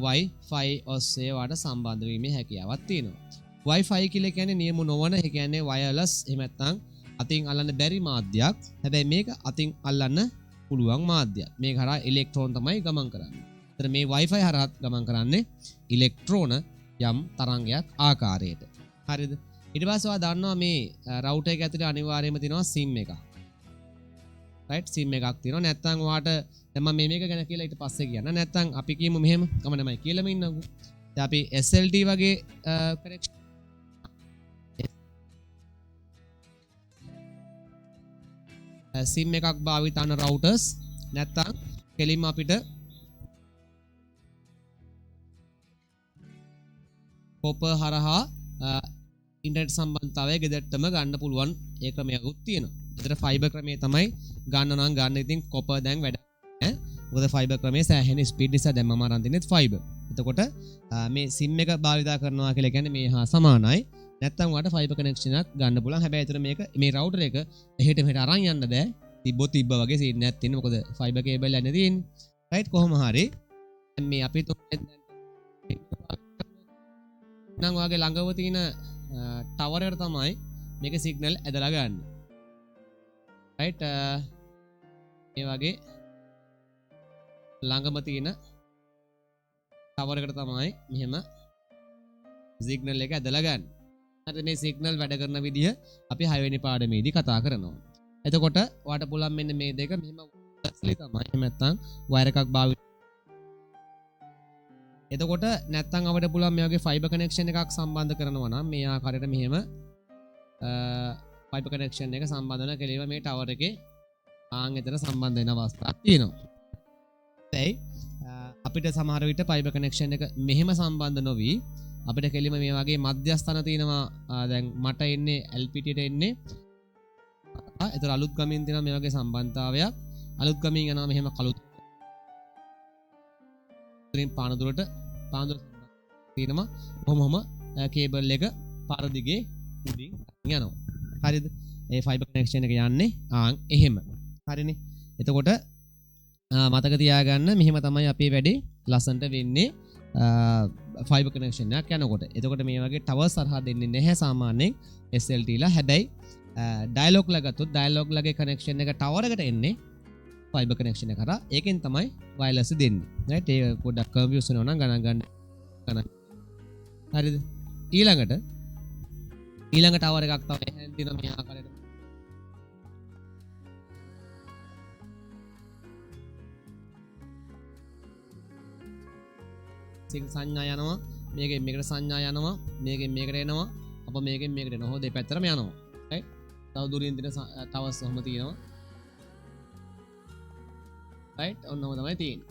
Wi-Fi ඔස්සේ ඔයාලට සම්බන්ධ වීමේ හැකියාවක් තියෙනවා. Wi-Fi කියලා කියන්නේ නියම නොවන, ඒ කියන්නේ වයර්ලස් එහෙම නැත්නම් අතින් අල්ලන්න බැරි මාධ්‍යයක්. හැබැයි මේක අතින් අල්ලන්න පුළුවන් මාධ්‍යයක්. මේක හරහා ඉලෙක්ට්‍රෝන තමයි ගමන් කරන්නේ. ඒතර මේ Wi-Fi හරහා ගමන් කරන්නේ ඉලෙක්ට්‍රෝන යම් තරංගයක් ආකාරයට. හරිද? ඊට පස්සේ ඔයා දන්නවා මේ රවුටර් එක ඇතුලේ අනිවාර්යයෙන්ම තියෙනවා SIM එකක්. රයිට් SIM එකක් තියෙනවා. නැත්නම් ඔයාට දැන් මම මේක ගැන කියලා ඊට පස්සේ කියන්න. නැත්නම් අපි කියමු මෙහෙම. කමන්නමයි කියලාම ඉන්නකෝ. දැන් අපි SLT වගේ කනෙක්ෂන් SIM එකක් භාවිත කරන routers නැත්නම් කෙලින්ම අපිට copper හරහා ඉන්ටර්නෙට් සම්බන්ධතාවය ගෙදරටම ගන්න පුළුවන් ඒ ක්‍රමයක්ත් තියෙනවා. ඒතර ෆයිබර් ක්‍රමය තමයි ගන්න නම් ගන්න. ඉතින් copper දැන් වැඩ නැහැ. මොකද ෆයිබර් ක්‍රමයේ සෑහෙන ස්පීඩ් නිසා දැන් මම අරන් තින්නේ ෆයිබර්. එතකොට මේ SIM එක භාවිත කරනවා කියලා කියන්නේ මේ හා සමානයි. නැත්තම් ඔයාලට ෆයිබර් කනෙක්ෂන් එකක් ගන්න පුළුවන්. හැබැයි ඒතර මේ රවුටර් එක එහෙට මෙහෙට අරන් යන්න බෑ. තිබ්බ වගේ සීන් එකක් තියෙනවා. මොකද ෆයිබර් කේබල් යන්නේ තියෙන්නේ. රයිට් කොහොම හරි මේ අපි නම් ඔයාගේ ළඟව තියෙන ටවර් එකට තමයි මේක සිග්නල් ඇදලා ගන්න. රයිට් මේ වගේ ළඟම තියෙන ටවර් එකට තමයි මෙහෙම සිග්නල් එක ඇදලා ගන්න. හරි මේ සිග්නල් වැඩ කරන විදිහ අපි 6 වෙනි පාඩමේදී කතා කරනවා. එතකොට ඔයාලට පුළුවන් මෙන්න මේ දෙක මෙහෙම ස්ලි තමයි. එහෙම නැත්නම් වයර් එකක් භාවිත. එතකොට නැත්නම් අපිට පුළුවන් මේ වගේ ෆයිබර් කනෙක්ෂන් එකක් සම්බන්ධ කරනවා නම් මේ ආකාරයට මෙහෙම ෆයිබර් කනෙක්ෂන් එක සම්බන්ධ කරන කෙලින්ම මේ ටවර් එකේ ආන් එතන සම්බන්ධ වෙන අවස්ථාවක් තියෙනවා. ඒයි අපිට සමහර විට ෆයිබර් කනෙක්ෂන් එක මෙහෙම සම්බන්ධ නොවි අපිට කෙලින්ම මේ වගේ මධ්‍යස්ථාන තියෙනවා. දැන් මට එන්නේ LPT ට එන්නේ. ඒතර අලුත් ගමින් තියෙනවා මේ වගේ සම්බන්ධතාවයක්. අලුත් ගමින් යනවා මෙහෙම කළුත් පානදුරට පානදුර තියෙනවා. කොහොමම කේබල් එක පාර දිගේ උඩින් යනවා. හරිද? ඒ ෆයිබර් කනෙක්ෂන් එක යන්නේ ආන් එහෙම. හරිනේ. එතකොට මතක තියාගන්න මෙහෙම තමයි අපේ වැඩේ ලස්සන්ට වෙන්නේ ෆයිබර් කනෙක්ෂන් එකක් යනකොට. එතකොට මේ වගේ ටවර්ස් හරහා දෙන්නේ නැහැ සාමාන්‍යයෙන් SLT ලා. හැබැයි ඩයලොග් ලා ගත්තොත් ඩයලොග් ලගේ කනෙක්ෂන් එක ටවර් එකට එන්නේ ෆයිබර් කනෙක්ෂන් එක කරා. ඒකෙන් තමයි වයර්ලස් දෙන්නේ. රයිට්? ඒක පොඩ්ඩක් කන්ෆියුස් වෙනවා නම් ගණන් ගන්න. හරිද? ඊළඟ ටවර් එකක් තමයි එහෙන් තියෙන මේ ආකාරයට. සංඥා යනවා. මේකෙන් මේකට සංඥා යනවා. මේකෙන් මේකට එනවා. අප මේකෙන් මේකට එනවා. හොඳ දෙපැත්තටම යනවා. රයිට්? තව දුරින් තියෙන ටවර්ස් ඔහම තියෙනවා. රයිට්? ඔන්නම තමයි තියෙන්නේ.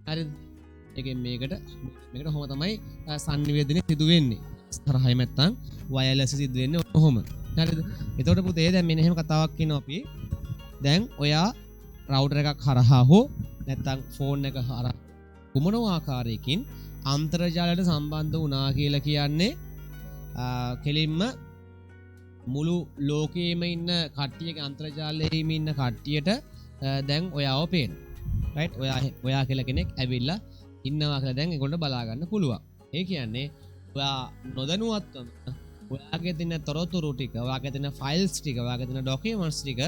හරිද? ඒකෙන් මේකට ඔහම තමයි සංනිවේදනය සිදු වෙන්නේ. තරහයි නැත්තම් වයර්ලස් සිදු වෙන්නේ ඔහොම. හරිද? එතකොට පුතේ දැන් මෙන්න එහෙම කතාවක් කියනවා අපි. දැන් ඔයා රවුටර් එකක් හරහා හෝ නැත්තම් ෆෝන් එක හරහා කුමන ආකාරයකින් අන්තර්ජාලයට සම්බන්ධ වුණා කියලා කියන්නේ කෙලින්ම මුළු ලෝකයේම ඉන්න කට්ටියගේ අන්තර්ජාලයේ ඉන්න කට්ටියට දැන් ඔයාව පේන. රයිට්? ඔයා කියලා කෙනෙක් ඇවිල්ලා ඉන්නවා කියලා දැන් ඒගොල්ලෝ බලා ගන්න පුළුවන්. ඒ කියන්නේ ඔයා නොදැනුවත්වම ඔයාගේ තියෙන තොරතුරු ටික, ඔයාගේ තියෙන ෆයිල්ස් ටික, ඔයාගේ තියෙන ඩොකියුමන්ට්ස් ටික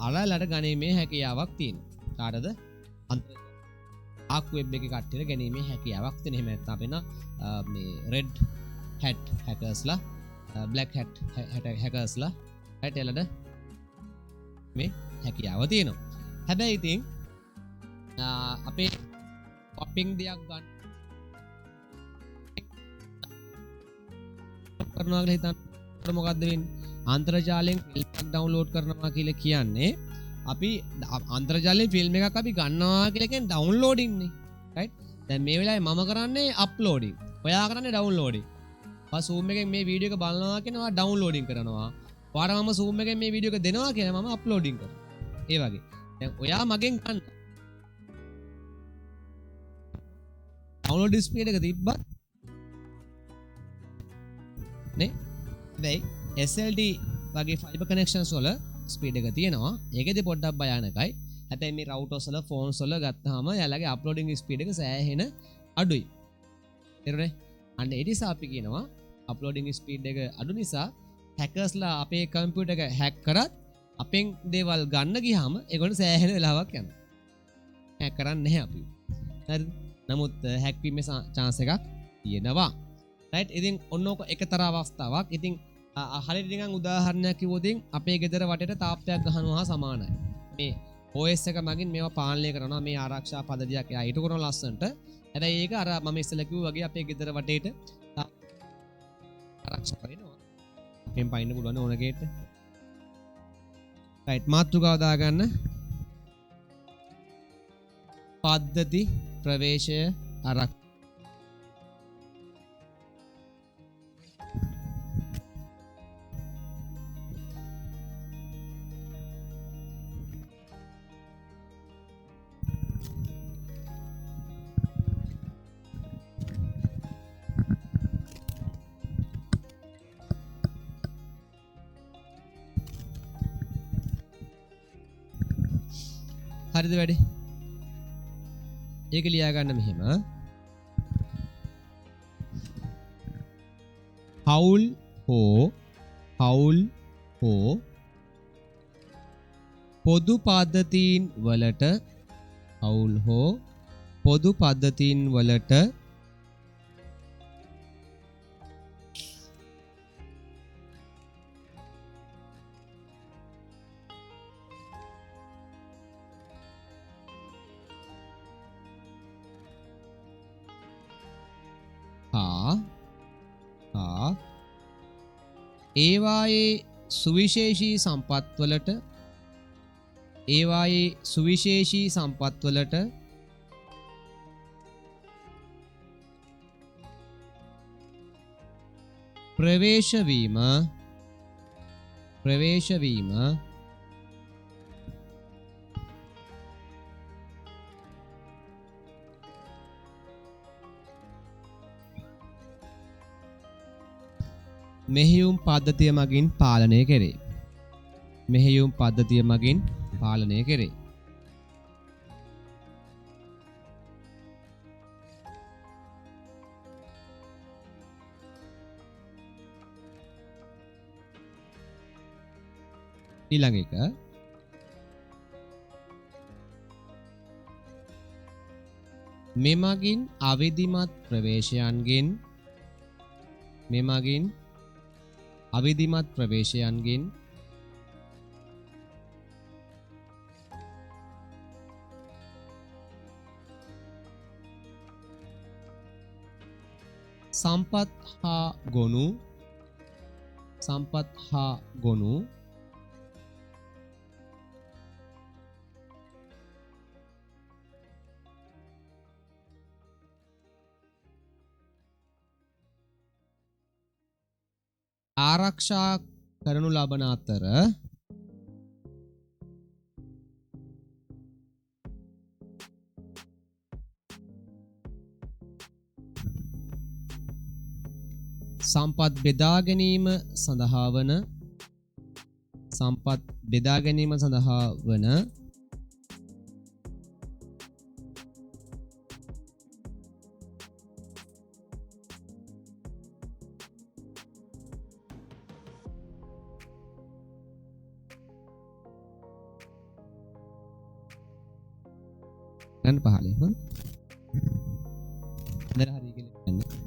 අලලට ගණීමේ හැකියාවක් තියෙනවා. කාටද? ආක් වෙබ් එකේ කට්ටියට ගැනීමේ හැකියාවක් තියෙන. එහෙම නැත්නම් අපේන මේ රෙඩ් හැට් හැකර්ස්ලා, බ්ලැක් හැට් හැකර්ස්ලා රයිට් එලද මේ හැකියාව තියෙනවා. හැබැයි ඉතින් අපේ පොපින් දෙයක් ගන්න කරනවා කියලා හිතන්න මොකද්ද වෙන්නේ? අන්තර්ජාලයෙන් ෆිල්ම් එකක් ඩවුන්ලෝඩ් කරනවා කියලා කියන්නේ අපි අන්තර්ජාලයෙන් ෆිල්ම් එකක් අපි ගන්නවා කියලා කියන්නේ ඩවුන්ලෝඩින් නේ. රයිට්? දැන් මේ වෙලාවේ මම කරන්නේ අප්ලෝඩින්. ඔයා කරන්නේ ඩවුන්ලෝඩින්. ඔයා Zoom එකෙන් මේ වීඩියෝ එක බලනවා කියනවා ඩවුන්ලෝඩින් කරනවා. ඔයාට මම Zoom එකෙන් මේ වීඩියෝ එක දෙනවා කියලා මම අප්ලෝඩින් කරනවා. ඒ වගේ. දැන් ඔයා මගෙන් ගන්න ඩවුන්ලෝඩ් ස්පීඩ් එක තිබ්බත් නේ? හැබැයි SLT වගේ ෆයිබර් කනෙක්ෂන්ස් වල ස්පීඩ් එක තියෙනවා. ඒකෙදි පොඩ්ඩක් භයානකයි. හැබැයි මේ රවුටර්ස් වල ෆෝන්ස් වල ගත්තාම යාලගේ අප්ලෝඩින් ස්පීඩ් එක සෑහෙන අඩුයි. තේරුණේ? අන්න ඒ නිසා අපි කියනවා අප්ලෝඩින් ස්පීඩ් එක අඩු නිසා හැකර්ස්ලා අපේ කම්පියුටර් එක හැක් කරත් අපෙන් දේවල් ගන්න ගියාම ඒගොල්ලෝ සෑහෙන වෙලාවක් යනවා. හැක් කරන්නේ නැහැ අපි. හරිද? නමුත් හැක් වීමේ chance එකක් තියෙනවා. රයිට්? ඉතින් ඔන්නෝක එකතර අවස්ථාවක්. ඉතින් හරියට නිකන් උදාහරණයක් කිව්වොත් අපේ ගෙදර වටේට තාප්පයක් ගහනවා සමානයි. මේ OS එක මගින් මේවා පාලනය කරනවා. මේ ආරක්ෂා පද්ධතියක් එයා ඊට කරන ලස්සනට. හැබැයි ඒක අර මම ඉස්සෙල්ලා කිව්වා වගේ අපේ ගෙදර වටේට ආරක්ෂා කරනවා. අපෙන් පයින්න පුළුවන් ඕන ගේට්. රයිට් මාතෘකාව දාගන්න. පද්ධති ප්‍රවේශය ආරක්ෂා. හරිද වැඩේ? ඒක ලියා ගන්න මෙහෙම. හවුල් හෝ පොදු පද්ධතීන් වලට හවුල් හෝ පොදු පද්ධතීන් වලට ඒවායේ සුවිශේෂී සම්පත්වලට ප්‍රවේශ වීම මෙහෙයුම් පද්ධතිය මගින් පාලනය කෙරේ. ඊළඟ එක මෙමගින් අවිධිමත් ප්‍රවේශයන්ගෙන් සම්පත් හා ගොනු ආරක්ෂා කරනු ලබන අතර සම්පත් බෙදා ගැනීම සඳහා වන ගන්න පහලේ හා දැන් හරි කියලා ගන්න.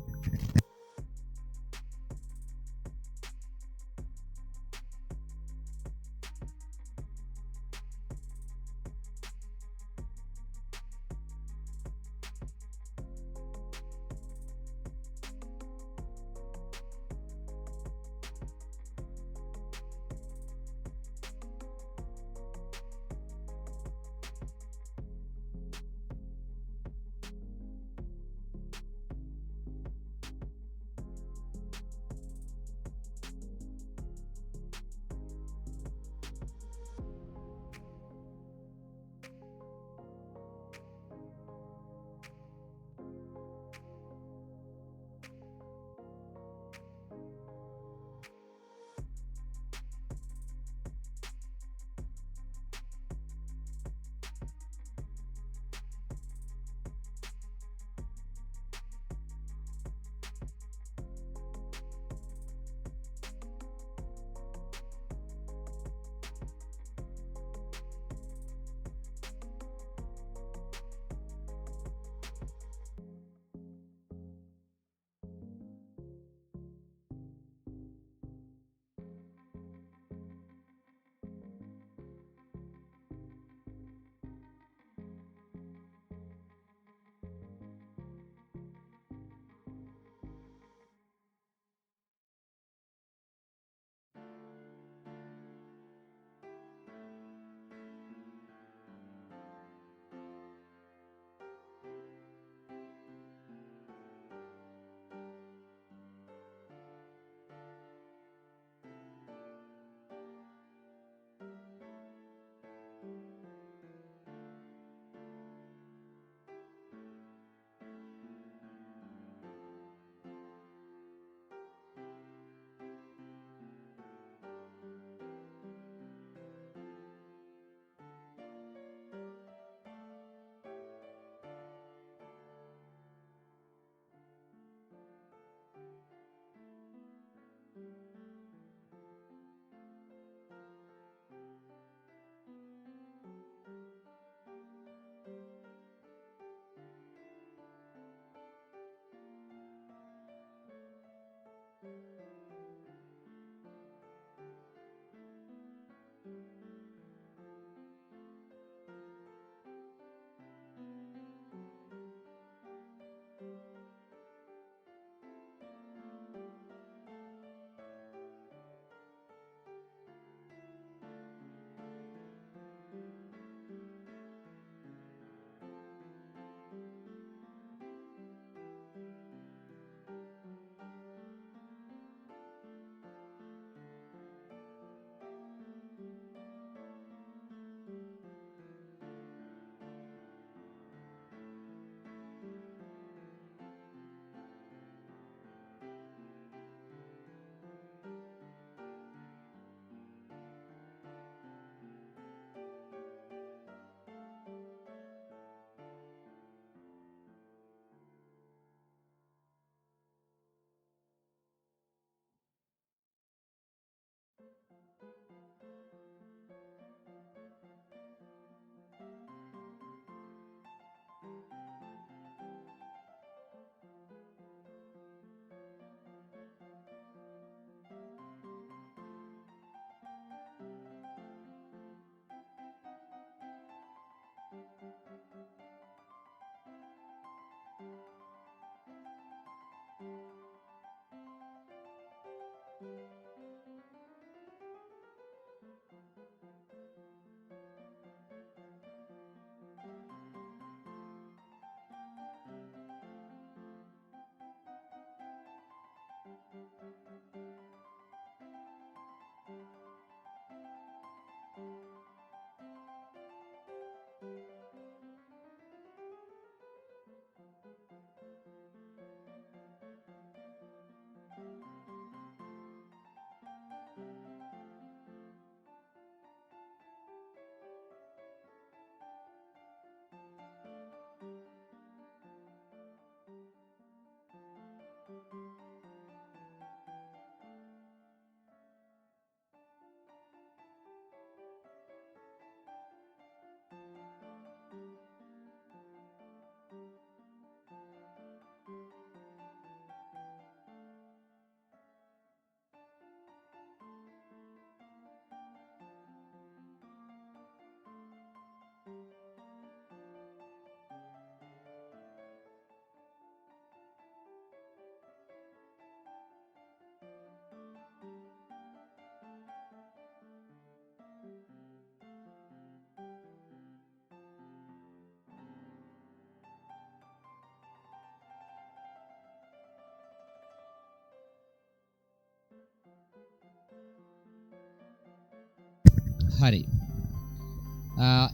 හරි.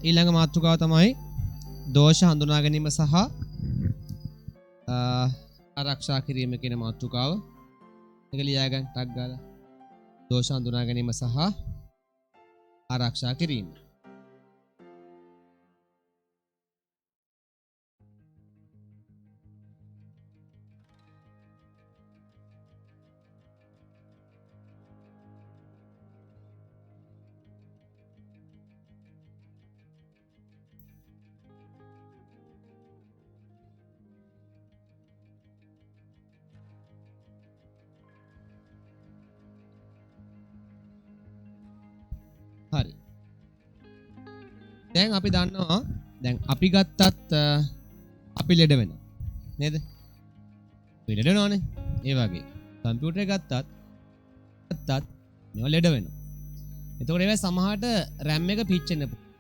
ඊළඟ මාතෘකාව තමයි දෝෂ හඳුනා ගැනීම සහ ආරක්ෂා කිරීම කියන මාතෘකාව. ඒක ලියා ගන්න ටග් ගාලා. දෝෂ හඳුනා ගැනීම සහ ආරක්ෂා කිරීම. හරි. දැන් අපි දන්නවා දැන් අපි ගත්තත් අපි ලෙඩ වෙනවා නේද? අපි ලෙඩ වෙනවනේ. ඒ වගේ කම්පියුටර් එක ගත්තත් මේවා ලෙඩ වෙනවා. එතකොට ඒවා සමහරට RAM එක පිච්චෙන්න පුළුවන්.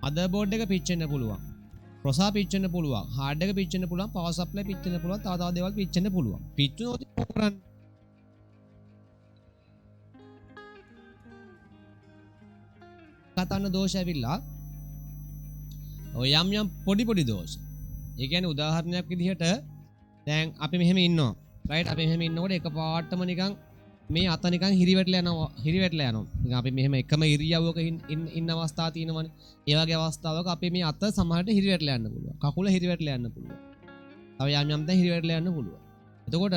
මදර්බෝඩ් එක පිච්චෙන්න පුළුවන්. ප්‍රොසෙසර් පිච්චෙන්න පුළුවන්. හાર્ඩ් එක පිච්චෙන්න පුළුවන්. පවර් සප්ලයි පිච්චෙන්න පුළුවන්. තව දේවල් පිච්චෙන්න පුළුවන්. පිච්චුනොත් මොකද කරන්නේ? කතන්න දෝෂ ඇවිල්ලා ඔය යම් පොඩි දෝෂ. ඒ කියන්නේ උදාහරණයක් විදිහට දැන් අපි මෙහෙම ඉන්නවා. රයිට් අපි මෙහෙම ඉන්නකොට එකපාරටම නිකන් මේ අත නිකන් හිරිවැටලා යනවා. නිකන් අපි මෙහෙම එකම ඉරියව්වක ඉන්න අවස්ථා තියෙනවනේ. ඒ වගේ අවස්ථාවක අපි මේ අත සමහරට හිරිවැටලා යන්න පුළුවන්. කකුල හිරිවැටලා යන්න පුළුවන්. තව යම් තැන් හිරිවැටලා යන්න පුළුවන්. එතකොට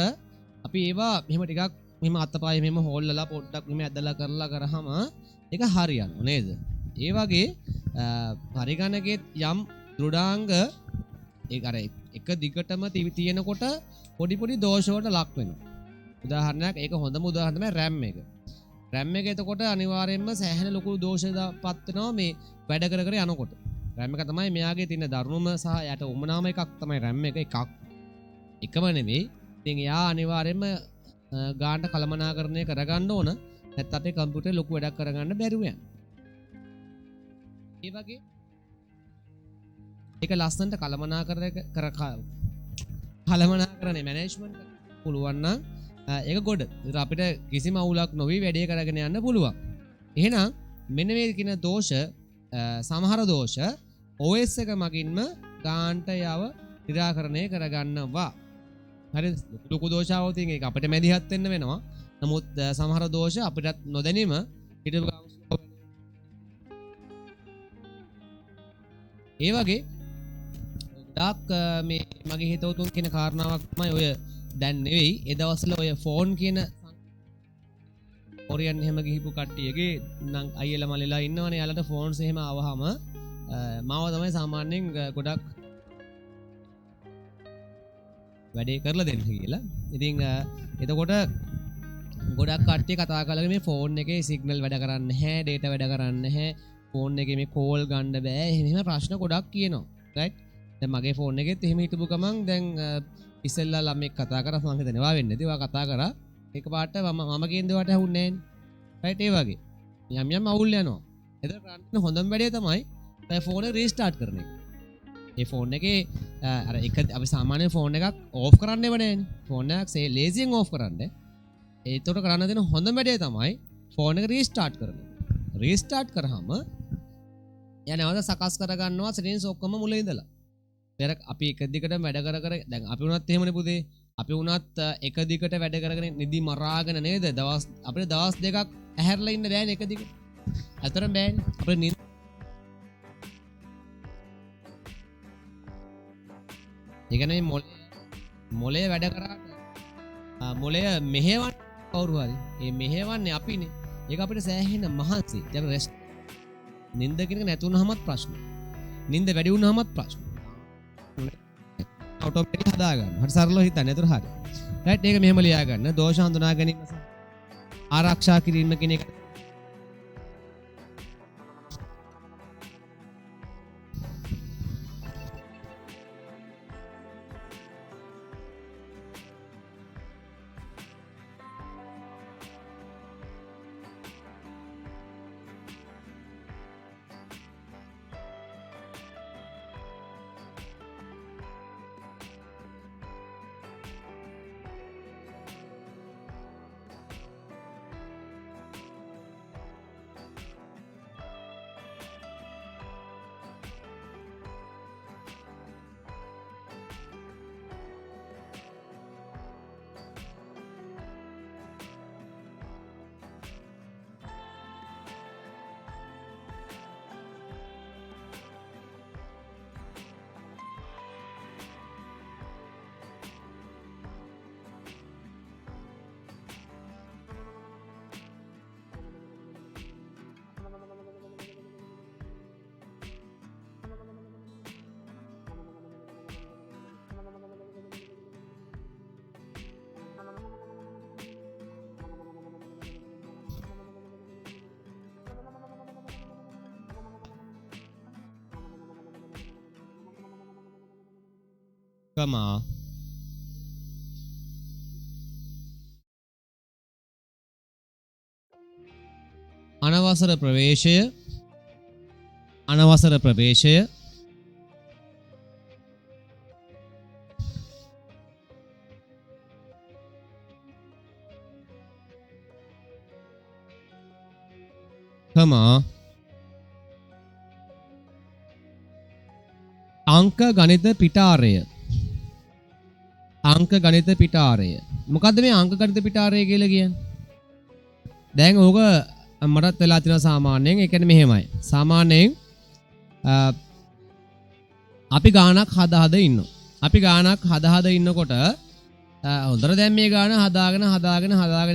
අපි ඒවා මෙහෙම ටිකක් මෙහෙම අතපය මෙහෙම හොල්ලලා පොඩ්ඩක් මෙහෙම ඇදලා කරලා කරාම ඒක හරියනවා නේද? ඒ වගේ පරිගණකයේ යම් දෘඩාංග ඒක අර එක දිගටම තියෙනකොට පොඩි දෝෂ වලට ලක් වෙනවා. උදාහරණයක් ඒක හොඳම උදාහරණ තමයි RAM එක. RAM එක එතකොට අනිවාර්යයෙන්ම සෑහෙන ලොකු දෝෂයකටපත් වෙනවා මේ වැඩ කර යනකොට. RAM එක තමයි මෙයාගේ තියෙන දරුණුම සහ යට උමනාම එකක් තමයි RAM එක එකක්. එකම නෙවෙයි. ඉතින් එයා අනිවාර්යයෙන්ම ගානට කළමනාකරණය කරගන්න ඕන. නැත්නම් අපේ කම්පියුටරේ ලොකු වැඩක් කරගන්න බැරුව යනවා. ඒ වගේ ඒක ලස්සනට කළමනාකරණය මැනේජ්මන්ට් පුළුවන් නම් ඒක ගොඩ. ඒත් අපිට කිසිම අවුලක් නොවි වැඩේ කරගෙන යන්න පුළුවන්. එහෙනම් මෙන්න මේ කියන දෝෂ සමහර දෝෂ OS එක මගින්ම ගානට යව निराකරණය කරගන්නවා. හරිද? ලොකු දෝෂාවෝ තියෙන එක අපිට මැදිහත් වෙන්න වෙනවා. නමුත් සමහර දෝෂ අපිටත් නොදැනීම හිටපු ඒ වගේ ඩාක් මේ මගේ හිතවතුන් කියන කාරණාවක් තමයි ඔය දැන් නෙවෙයි ඒ දවස්වල ඔය ෆෝන් කියන ඔරියන් එහෙම ගිහිපු කට්ටියගේ නම් අයියලා මල්ලිලා ඉන්නවනේ යාලට ෆෝන්ස් එහෙම ආවහම මාව තමයි සාමාන්‍යයෙන් ගොඩක් වැඩේ කරලා දෙන්න කියලා. ඉතින් එතකොට ගොඩක් කට්ටිය කතා කරලා මේ ෆෝන් එකේ සිග්නල් වැඩ කරන්නේ නැහැ, ඩේටා වැඩ කරන්නේ නැහැ, ෆෝන් එකේ මේ කෝල් ගන්න බෑ. එහෙම ප්‍රශ්න ගොඩක් කියනවා. රයිට්? දැන් මගේ ෆෝන් එකෙත් එහෙම හිටපු ගමන් දැන් ඉස්සෙල්ලා ළමෙක් කතා කරා මම හිතන්නේ වා වෙන්නේ නැති. වා කතා කරා. එකපාරට මම කියන දේවට ඇහුන්නේ නැහැ. රයිට් ඒ වගේ. යම් අවුල් යනවා. එතන කරන්න හොඳම වැඩේ තමයි ෆෝන් එක රීස්ටාර්ට් කරන එක. ඒ ෆෝන් එකේ අර එක අපි සාමාන්‍ය ෆෝන් එකක් ඕෆ් කරන්නේව නැහැනේ. ෆෝන් එකක් ලේසියෙන් ඕෆ් කරන්න. ඒතකොට කරන්න දෙන හොඳම වැඩේ තමයි ෆෝන් එක රීස්ටාර්ට් කරන එක. රීස්ටාර්ට් කරාම යනවාද සකස් කරගන්නවා සෙටින්ස් ඔක්කොම මුල ඉඳලා. පෙර අපි එක දිගට වැඩ කර දැන් අපි වුණත් එහෙමනේ පුතේ. අපි වුණත් එක දිගට වැඩ කරගෙන නිදි මරාගෙන නේද? අපිට දවස් දෙකක් ඇහැරලා ඉන්න බෑනේ එක දිගට. අතරම බෑනේ. අපිට ඒ කියන්නේ මොලේ වැඩ කරාට මොලේ මෙහෙවන්න කවුරු හරි. මේ මෙහෙවන්නේ අපිනේ. ඒක අපිට සෑහෙන මහන්සි. දැන් රෙස්ට් නිින්ද කෙනෙක් නැතුණාමත් ප්‍රශ්න. නිින්ද වැඩි වුණාමත් ප්‍රශ්න. ඔටෝමැටික් හදා ගන්න. හරි සරලව හිතන්න. ඒතර හරි. රයිට් ඒක මෙහෙම ලියා ගන්න. දෝෂ හඳුනා ගැනීම සහ ආරක්ෂා කිරීම කියන එක. කමා අනවසර ප්‍රවේශය කමා අංක ගණිත පිටාරය. අංක ගණිත පිටාරය. මොකද්ද මේ අංක ගණිත පිටාරය කියලා කියන්නේ? දැන් ඕක මටත් වෙලා තියෙනවා සාමාන්‍යයෙන්. ඒ කියන්නේ මෙහෙමයි. සාමාන්‍යයෙන් අපි ගානක් හදා ඉන්නවා. අපි ගානක් හදා ඉන්නකොට හොඳට දැන් මේ ගාන හදාගෙන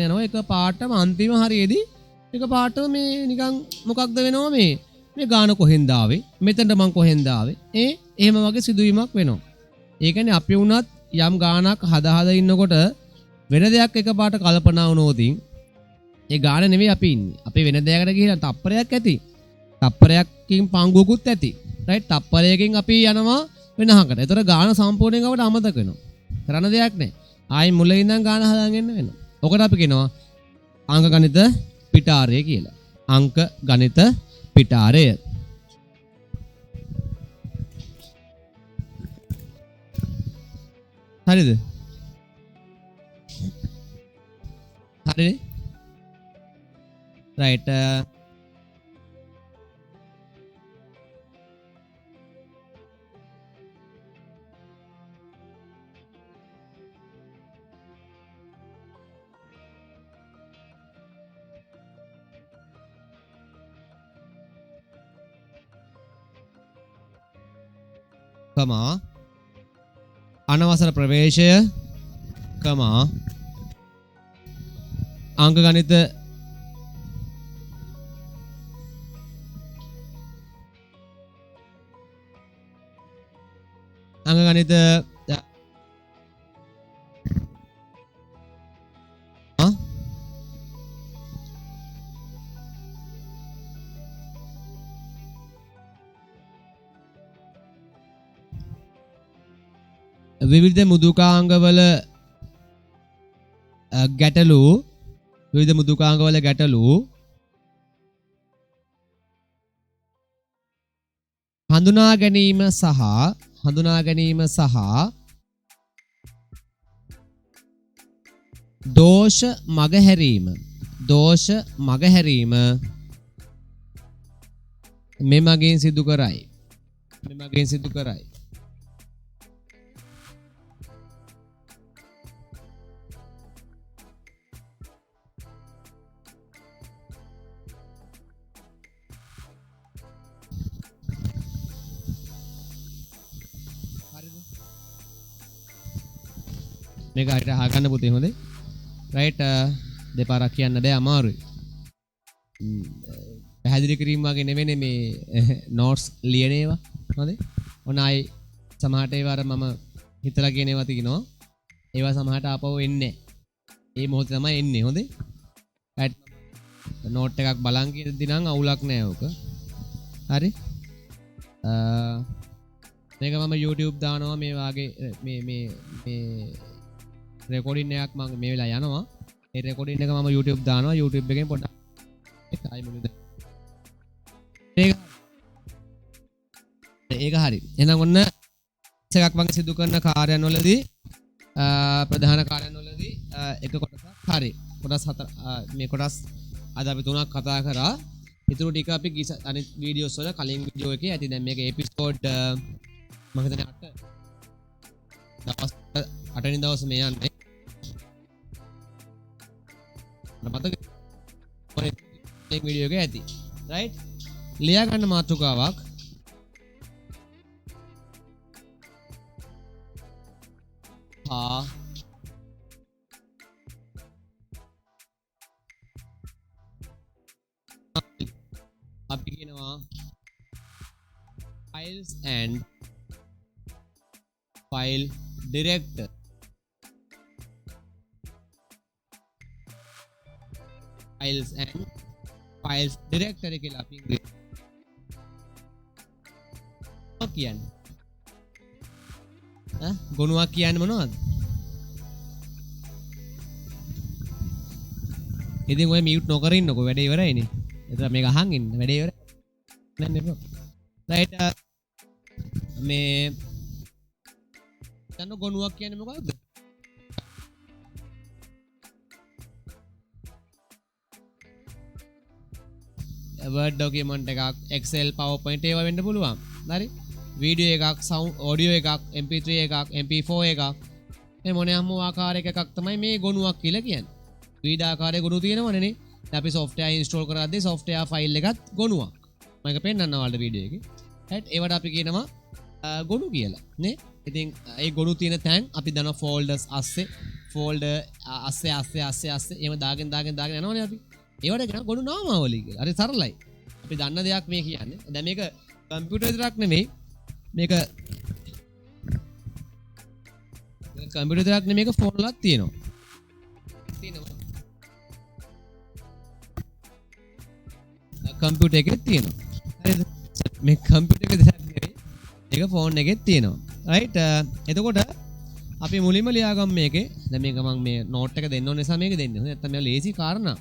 යනවා. එක පාටම අන්තිම හරියේදී එක පාටම මේ නිකන් මොකක්ද වෙනවා මේ ගාන කොහෙන්ද ආවේ? මෙතනට මං කොහෙන්ද ආවේ? එහෙම වගේ සිදුවීමක් වෙනවා. ඒ කියන්නේ අපි වුණත් යම් ගානක් හදා ඉන්නකොට වෙන දෙයක් එකපාරට කල්පනා වුණොතින් ඒ ගාන නෙවෙයි අපි ඉන්නේ. අපි වෙන දෙයකට ගිහිලා තප්පරයක් ඇති. තප්පරයකින් පංගුවකුත් ඇති. රයිට් තප්පරයකින් අපි යනවා වෙනහකට. ඒතර ගාන සම්පූර්ණයෙන් අපිට අමතක වෙනවා. කරන්න දෙයක් නැහැ. ආයි මුලින් ඉඳන් ගාන හදාගෙන එන්න වෙනවා. ඔකට අපි කියනවා අංක ගණිත පිටාරය කියලා. අංක ගණිත පිටාරය. හරිද? හරිනේ? right කමා අනවසර ප්‍රවේශය කමා අංක ගණිත අංග ගණිත විවිධ මුදුකාංගවල ගැටලු විවිධ මුදුකාංගවල ගැටලු හඳුනා ගැනීම සහ දෝෂ මගහැරීම මෙමගින් සිදු කරයි. මේක හරියට අහගන්න පුතේ හොඳේ. රයිට් දෙපාරක් කියන්න බෑ අමාරුයි. පැහැදිලි කිරීම වගේ නෙවෙයි මේ නෝට්ස් ලියන ඒවා. හොඳේ. ඔන්න ආයි සමහරට ඒවා අර මම හිතලා කියන ඒවා තියෙනවා. ඒවා සමහරට ආපහු එන්නේ නැහැ. ඒ මොහොතේ තමයි එන්නේ. හොඳේ. රයිට් නෝට් එකක් බලන් කියද්දි නම් අවුලක් නෑ ඕක. හරි. මේක මම YouTube දානවා මේ වාගේ මේ රෙකෝඩින් එකක් මම මේ වෙලාව යනවා. ඒ රෙකෝඩින් එක මම YouTube දානවා. YouTube එකෙන් පොඩ්ඩක් ආයි මුලද. ඒක හරි. එහෙනම් ඔන්න එකක් මම සිදු කරන කාර්යයන්වලදී ප්‍රධාන කාර්යයන්වලදී එක කොටසක් හරි. කොටස් හතර මේ කොටස් අද අපි තුනක් කතා කරා. ඊටු ටික අපි අනිත් වීඩියෝස් වල කලින් වීඩියෝ එකේ ඇති. දැන් මේක එපිසෝඩ් මම හිතන්නේ 8 වෙනි දවසේ මේ යන්නේ. මතක මේ වීඩියෝ එකේ ඇති. රයිට්? ලියා ගන්න මාතෘකාවක්. අපි කියනවා files and file director. files and files director කියලා අපි කියන්නේ. ගොනුවක් කියන්නේ මොනවද? ඉතින් ඔය මියුට් නොකර ඉන්නකෝ වැඩේ ඉවරයිනේ. එතන මේක අහන් ඉන්න වැඩේ ඉවරයි. නෑ බ්‍රෝ. රයිට් මේ දැන් ගොනුවක් කියන්නේ මොකක්ද? Word document එකක්, Excel, PowerPoint ඒවා වෙන්න පුළුවන්. හරි? වීඩියෝ එකක්, sound audio එකක්, MP3 එකක්, MP4 එකක්. මේ මොනියම් ආකාරයක එකක් තමයි මේ ගොනුවක් කියලා කියන්නේ. විවිධ ආකාරයේ ගොනු තියෙනවනේ නේ. අපි software install කරද්දී software file එකත් ගොනුවක්. මම ඒක පෙන්නන්න ඔයාලට වීඩියෝ එකේ. right ඒවට අපි කියනවා ගොනු කියලා නේ. ඉතින් ඒ ගොනු තියෙන තැන් අපි දන්නවා folders අස්සේ folder අස්සේ එහෙම දාගෙන යනවනේ අපි. ඒවට කියන ගොනු නාමාවලිය කියලා. හරි සරලයි. අපි දන්න දෙයක් මේ කියන්නේ. දැන් මේක කම්පියුටර් විතරක් නෙමෙයි. මේක කම්පියුටර් විතරක් නෙමෙයි මේක ෆෝන් වලත් තියෙනවා. කම්පියුටර් එකේ තියෙනවා. හරිද? මේ කම්පියුටර් එක විතරක් නෙමෙයි. ඒක ෆෝන් එකේ තියෙනවා. රයිට් එතකොට අපි මුලින්ම ලියාගමු මේකේ. දැන් මේක මම මේ නෝට් එක දෙන්න ඕන නිසා මේක දෙන්නේ. නැත්නම් මේක ලේසි කාරණා.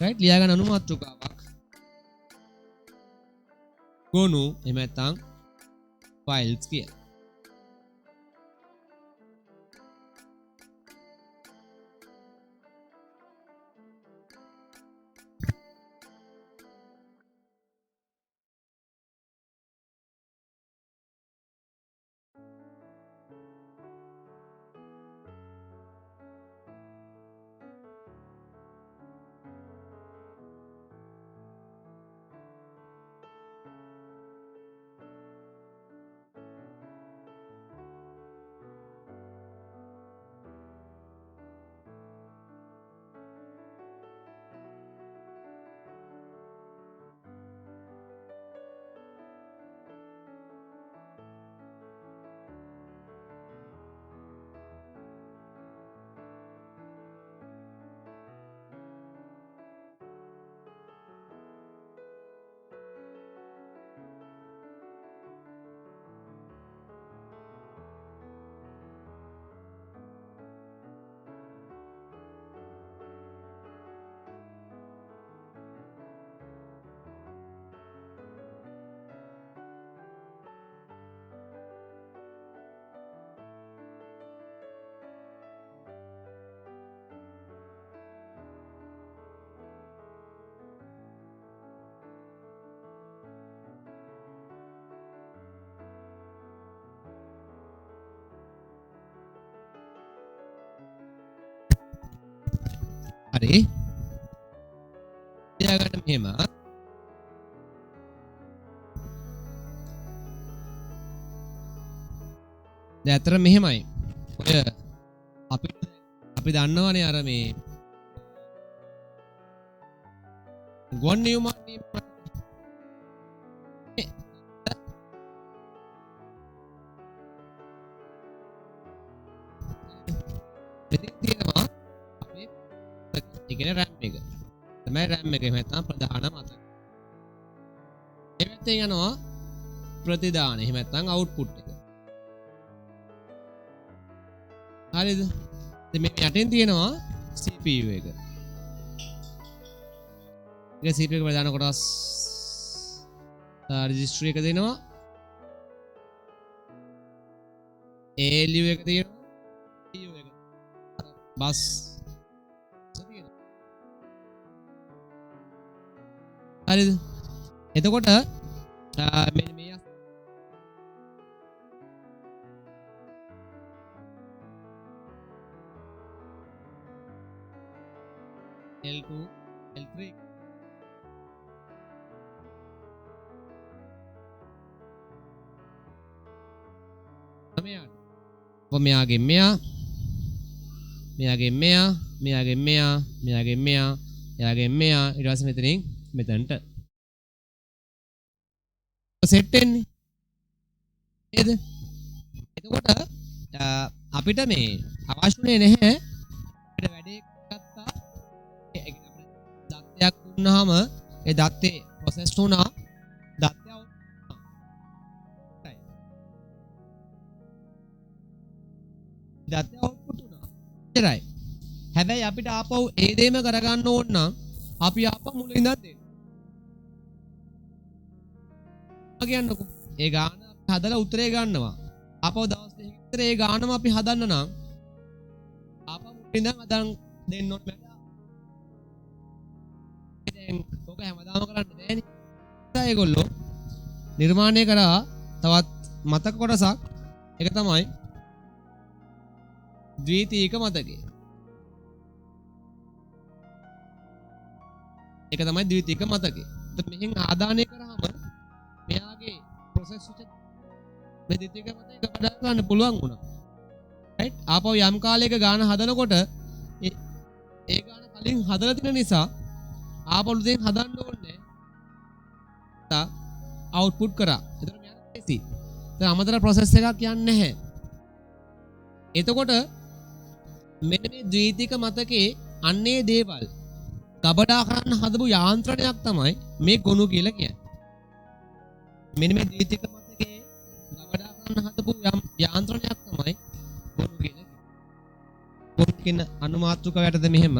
රයිට් ලියා ගන්න අනුමාත්‍රකාවක්. ගොනු එහෙම නැත්නම් files කියලා. හරි තියාගන්න මෙහෙම දැන් අතර මෙහෙමයි ඔය අපි දන්නවනේ අර මේ ගුවන් නියමාවලිය මෙතන තියෙනවා අපේ ඉගෙන RAM එක. තමයි RAM එක. එහෙම නැත්නම් ප්‍රධාන මතක. ඒ පැත්තෙන් යනවා ප්‍රතිදාන. එහෙම නැත්නම් output එක. හරිද? ඉතින් මේ යටින් තියෙනවා CPU එක. ඒක CPU එක ප්‍රධාන කොටස් registry එක දෙනවා. ALU එක තියෙනවා. CPU එක. බස් හරිද එතකොට මෙන්න මේ L2 L3 මෙයාගේ මෙයා ඊට පස්සේ මෙතනින් මෙතනට සෙට් වෙන්නේ නේද? එතකොට අපිට මේ අවශ්‍යුනේ නැහැ අපිට වැඩේ ගත්තා දත්තයක් දුන්නාම ඒ දත්තේ ප්‍රොසෙස් වුණා දත්තය අවුට්පුට් වුණා එච්චරයි. හැබැයි අපිට ආපහු ඒ දෙයම කරගන්න ඕන නම් අපි ආපහු මුලින් ඉඳන් දෙන්න. කියන්නකො ඒ ගාන අපි හදලා උත්තරේ ගන්නවා. ආපහු දවස් දෙකකින් විතර ඒ ගානම අපි හදන්න නම් ආපහු මුලින් ඉඳන් හදන් දෙන්න ඕනේ මට. දැන් ඔක හැමදාම කරන්න බෑනේ. ඒගොල්ලෝ නිර්මාණය කරා තවත් මතක කොටසක් ඒක තමයි ද්විතීයික මතකය. ඒක තමයි ද්විතීයික මතකය. මෙහෙන් ආදානය කරාම මෙයාගේ ප්‍රොසෙස් එක මේ ද්විතීයික මතකය වඩා ගන්න පුළුවන් වුණා. රයිට්? ආපහු යම් කාලයක ගාන හදනකොට ඒ ගාන කලින් හදලා තියෙන නිසා ආපහු දැන් හදන්න ඕනේ. අවුට්පුට් කරා. ඒතර මෙයාට ලේසි. දැන් අමතර ප්‍රොසෙස් එකක් යන්නේ නැහැ. එතකොට මෙන්න මේ ද්විතීයික මතකයේ අන්නේ දේවල් ගබඩා කරන්න හදපු යාන්ත්‍රණයක් තමයි මේ ගොනු කියලා කියන්නේ. මෙන්න මේ ද්විතීයික මතකයේ ගබඩා කරන්න හදපු යාන්ත්‍රණයක් තමයි ගොනු කියලා කියන්නේ. ගොනු කියන අනුමාත්‍රිකවයටද මෙහෙම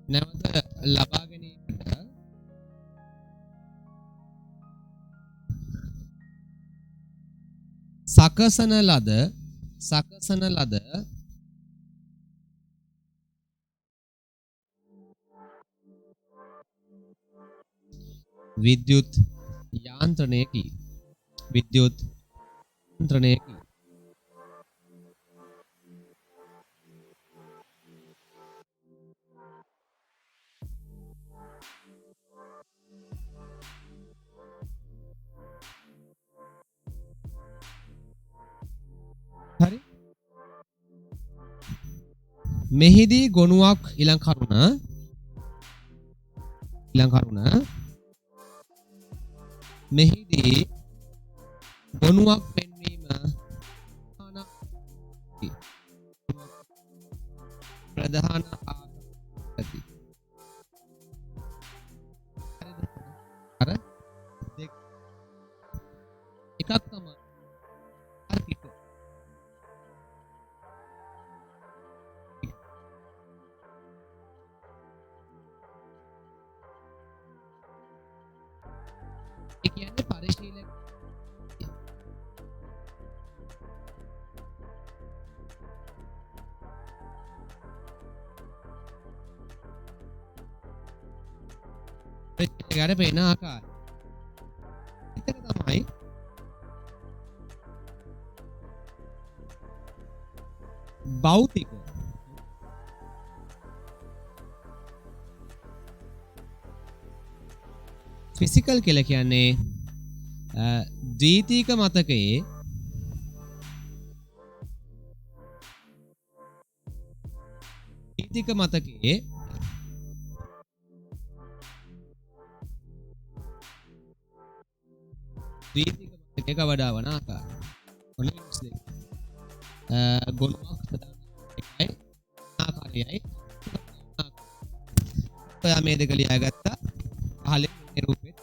නැවත ලබා ගැනීමට සකසන ලද විද්‍යුත් යාන්ත්‍රණයකි. හරි මෙහිදී ගොනුවක් ඊළඟ කරුණ මෙහිදී ගොනුවක් පෙන්වීම ඒ කියන්නේ පරිශීලක පරිශීලකයාට පේන ආකාරය. එතන තමයි භෞතික ෆිසිකල් කියලා කියන්නේ ද්විතීක මතකයේ ද්විතීක මතකයේ ද්විතීක මතකයක වඩා වන ආකාරය. ඔන්න විශ්ලේෂණය. ගොනුවක් සදාන එකයි ආකාරයයි. ඔයා මේ දෙක ලියාගත්තා. පහලින් මේ රූපෙත්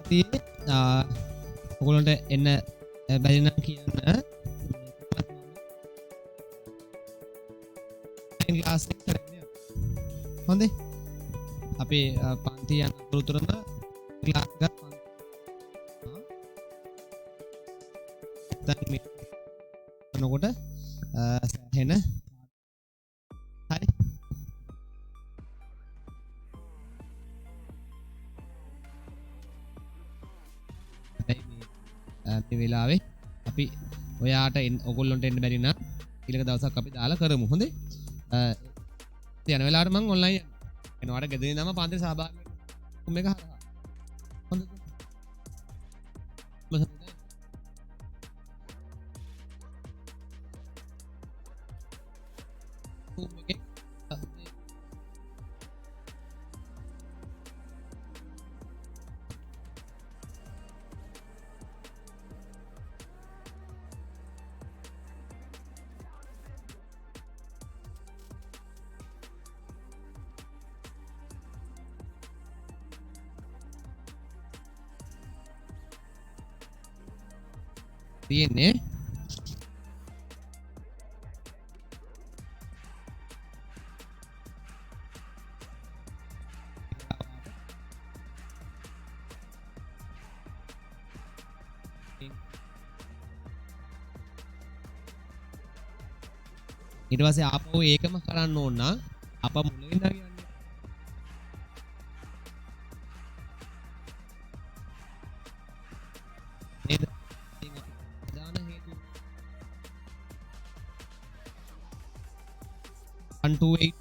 සතියේ ඔයගොල්ලන්ට එන්න බැරි නම් කියන්න ක්ලාස් එක කරන්න හොඳේ අපේ පන්ති යන අතරතුරම ක්ලාස් එකක් දැන් මේ කරනකොට සෑහෙන හරි මේ වෙලාවේ අපි ඔයාට ඔයගොල්ලන්ට එන්න බැරි නම් ඊළඟ දවසක් අපි දාලා කරමු හොඳේ යන වෙලාවට මම ඔන්ලයින් එනවාට ගෙදර ඉඳන්ම පන්ති සහභාගී වෙන්න මේක හරහා හොඳද තියෙන්නේ ඊට පස්සේ ආපහු ඒකම කරන්න ඕන නම් අප මුලින් ඉඳන් යන්නේ නේද දාන හේතු 128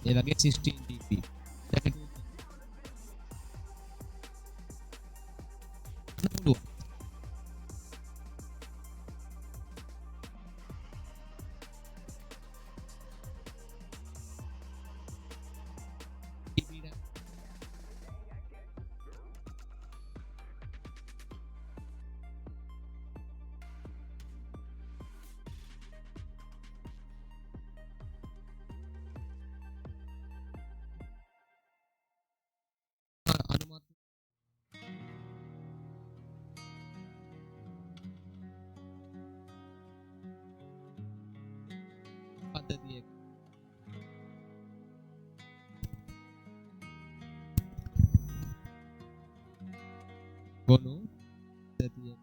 ඒ වගේ 16 GB පද්ධතිය ගොනු පද්ධතිය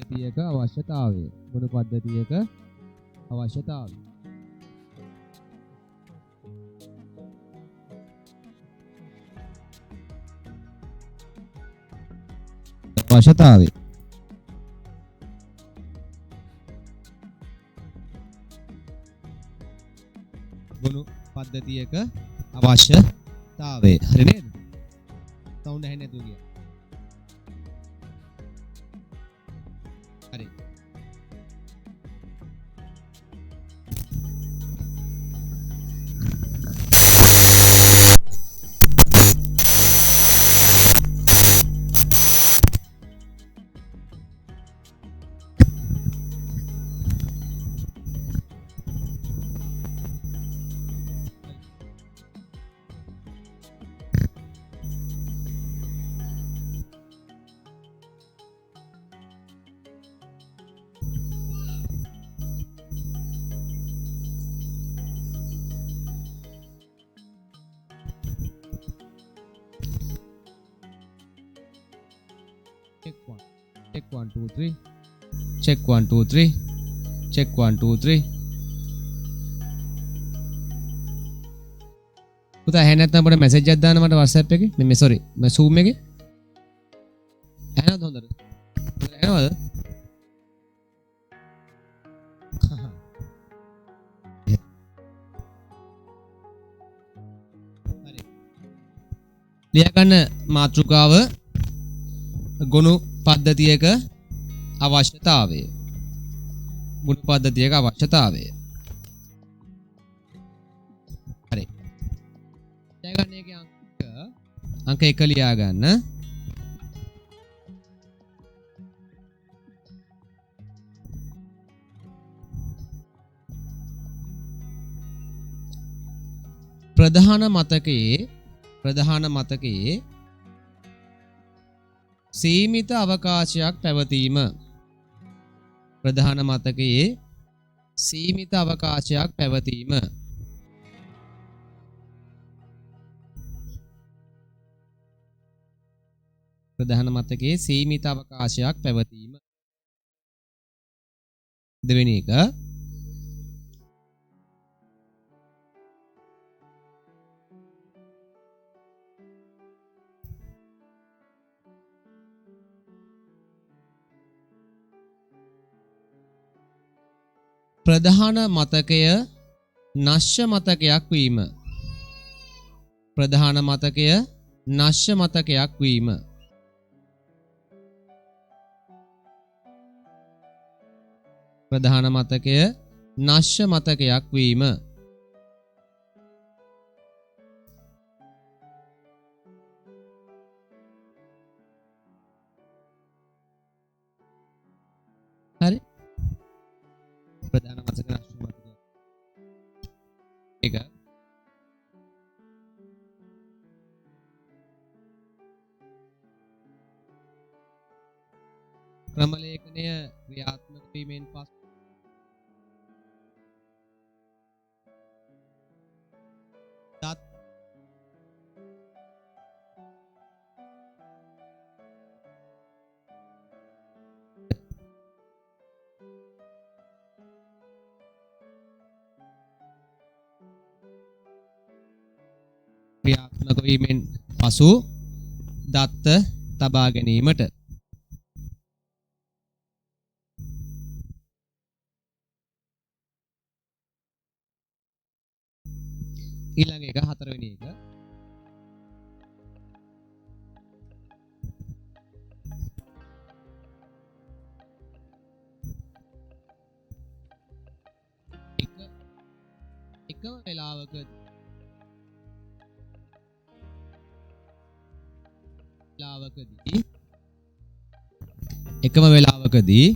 පද්ධතියක අවශ්‍යතාවය මොන පද්ධතියක අවශ්‍යතාවය අවශ්‍යතාවය මොන පද්ධතියක අවශ්‍යතාවය හරි නේද සවුන්ඩ් ඇහෙන්නේ නැතුව ගියා හරි check 1 2 3 check 1 2 3 check 1 2 3 පුතා ඇහෙ නැත්නම් අපිට මැසේජ් එකක් දාන්න මට WhatsApp එකේ මේ sorry මේ Zoom එකේ ඇහෙනවද හොඳට ඇහෙනවද හරි ලියා ගන්න මාතෘකාව ගොනු පද්ධතියක අවශ්‍යතාවය. ගුණ පද්ධතියක අවශ්‍යතාවය. හරි. දැන් එකේ අංක 1 ලියා ගන්න. ප්‍රධාන මතකයේ සීමිත අවකාශයක් පැවතීම. ප්‍රධාන මතකයේ සීමිත අවකාශයක් පැවතීම. ප්‍රධාන මතකයේ සීමිත අවකාශයක් පැවතීම. දෙවෙනි එක ප්‍රධාන මතකය නශ්‍ය මතකයක් වීම. ප්‍රධාන මතකය නශ්‍ය මතකයක් වීම. ප්‍රධාන මතකය නශ්‍ය මතකයක් වීම. හරි. ප්‍රධාන මතක නශ්‍ය මතක. එක ක්‍රම ලේඛනය ක්‍රියාත්මක වීමෙන් පසු ක්‍රියාත්මක වීමෙන් පසු දත්ත තබා ගැනීමට. ඊළඟ එක හතරවෙනි එක එකම වෙලාවකදී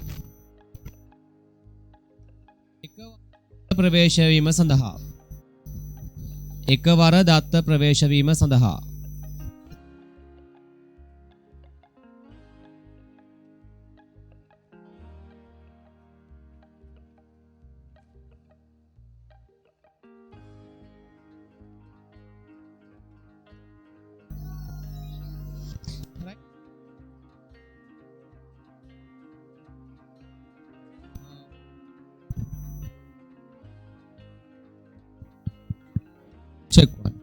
ප්‍රවේශ වීම සඳහා එකවර දත්ත ප්‍රවේශ වීම සඳහා check one.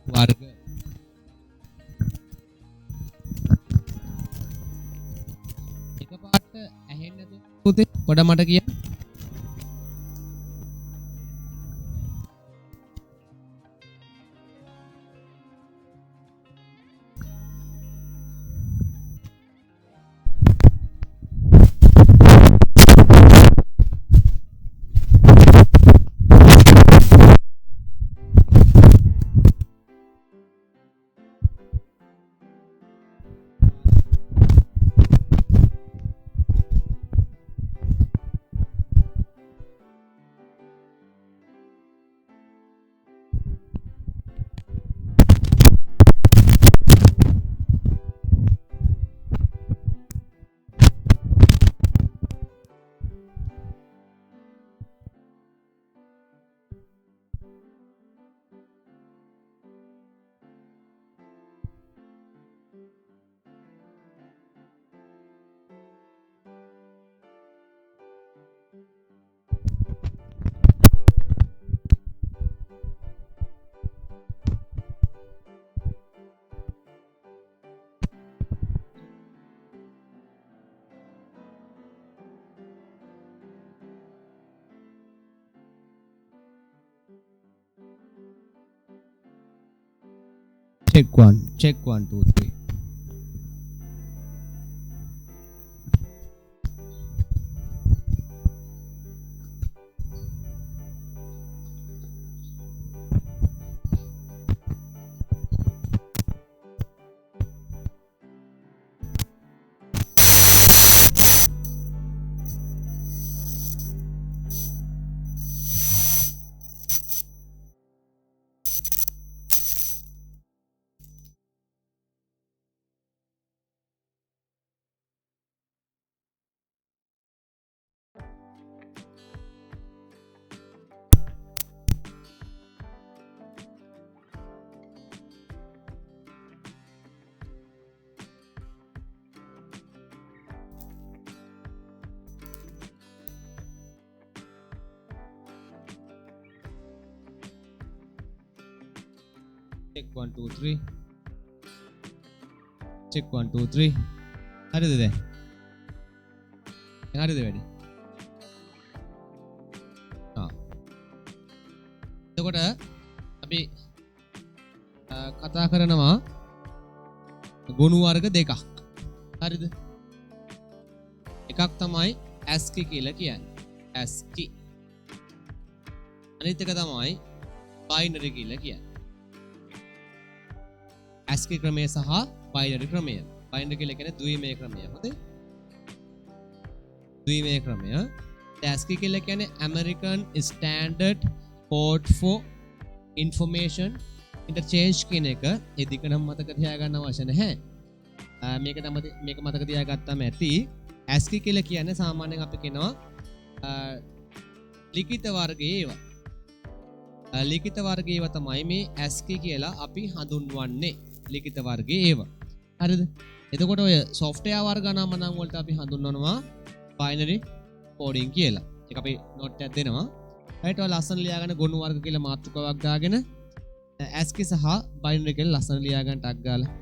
වර්ග එකපාරට ඇහෙන්නේ නැතුව පුතේ පොඩ මට කියන්න. check 1 2 3. Check 1 2 3. Check 1 2 3. හරිද දැන්? හරිද වැඩි? එතකොට අපි කතා කරනවා ගුණ වර්ග දෙකක්. හරිද? එකක් තමයි ASCII කියලා කියන්නේ. ASCII. අනිත් එක තමයි binary කියලා කියන්නේ. ASCII ක්‍රමය සහ binary ක්‍රමය. binary කියලා කියන්නේ ද්විමය ක්‍රමය. හොඳයි? ද්විමය ක්‍රමය. ASCII කියලා කියන්නේ American Standard Code for Information Interchange කියන එක. ඒ දෙක නම් මතක තියාගන්න අවශ්‍ය නැහැ. මේක මතක තියාගත්තාම ඇති. ASCII කියලා කියන්නේ සාමාන්‍යයෙන් අපි කියනවා ලිඛිත වර්ගයේ ඒවා. ලිඛිත වර්ගයේ ඒවා තමයි මේ ASCII කියලා අපි හඳුන්වන්නේ. ලිඛිත වර්ගයේ ඒවා. හරිද? එතකොට ඔය software වර්ග නම් වලට අපි හඳුන්වනවා binary coding කියලා. ඒක අපි note එකක් දෙනවා. හරියට ඔය ලස්සන ලියා ගන්න ගුණ වර්ග කියලා මාතෘකාවක් දාගෙන ASCII සහ binary කියලා ලස්සන ලියා ගන්න ටක් ගාලා.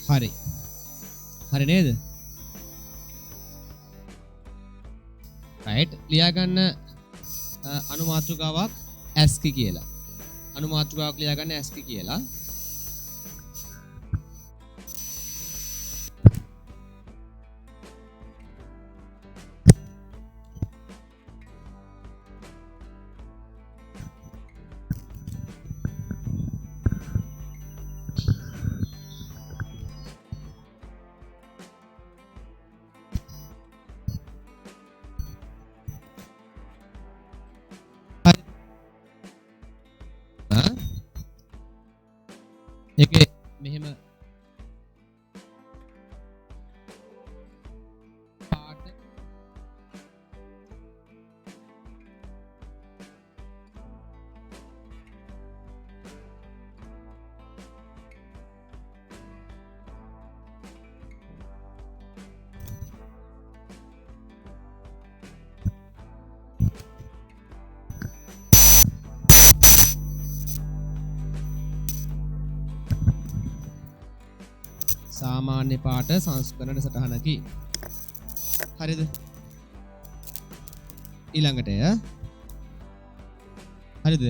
හරි. හරි නේද? right ලියා ගන්න අනුමාතෘකාවක් ASCII කියලා. අනුමාතෘකාවක් ලියා ගන්න ASCII කියලා. සාමාන්‍ය පාට සංස්කරණ සටහනකි. හරිද? ඊළඟට හරිද?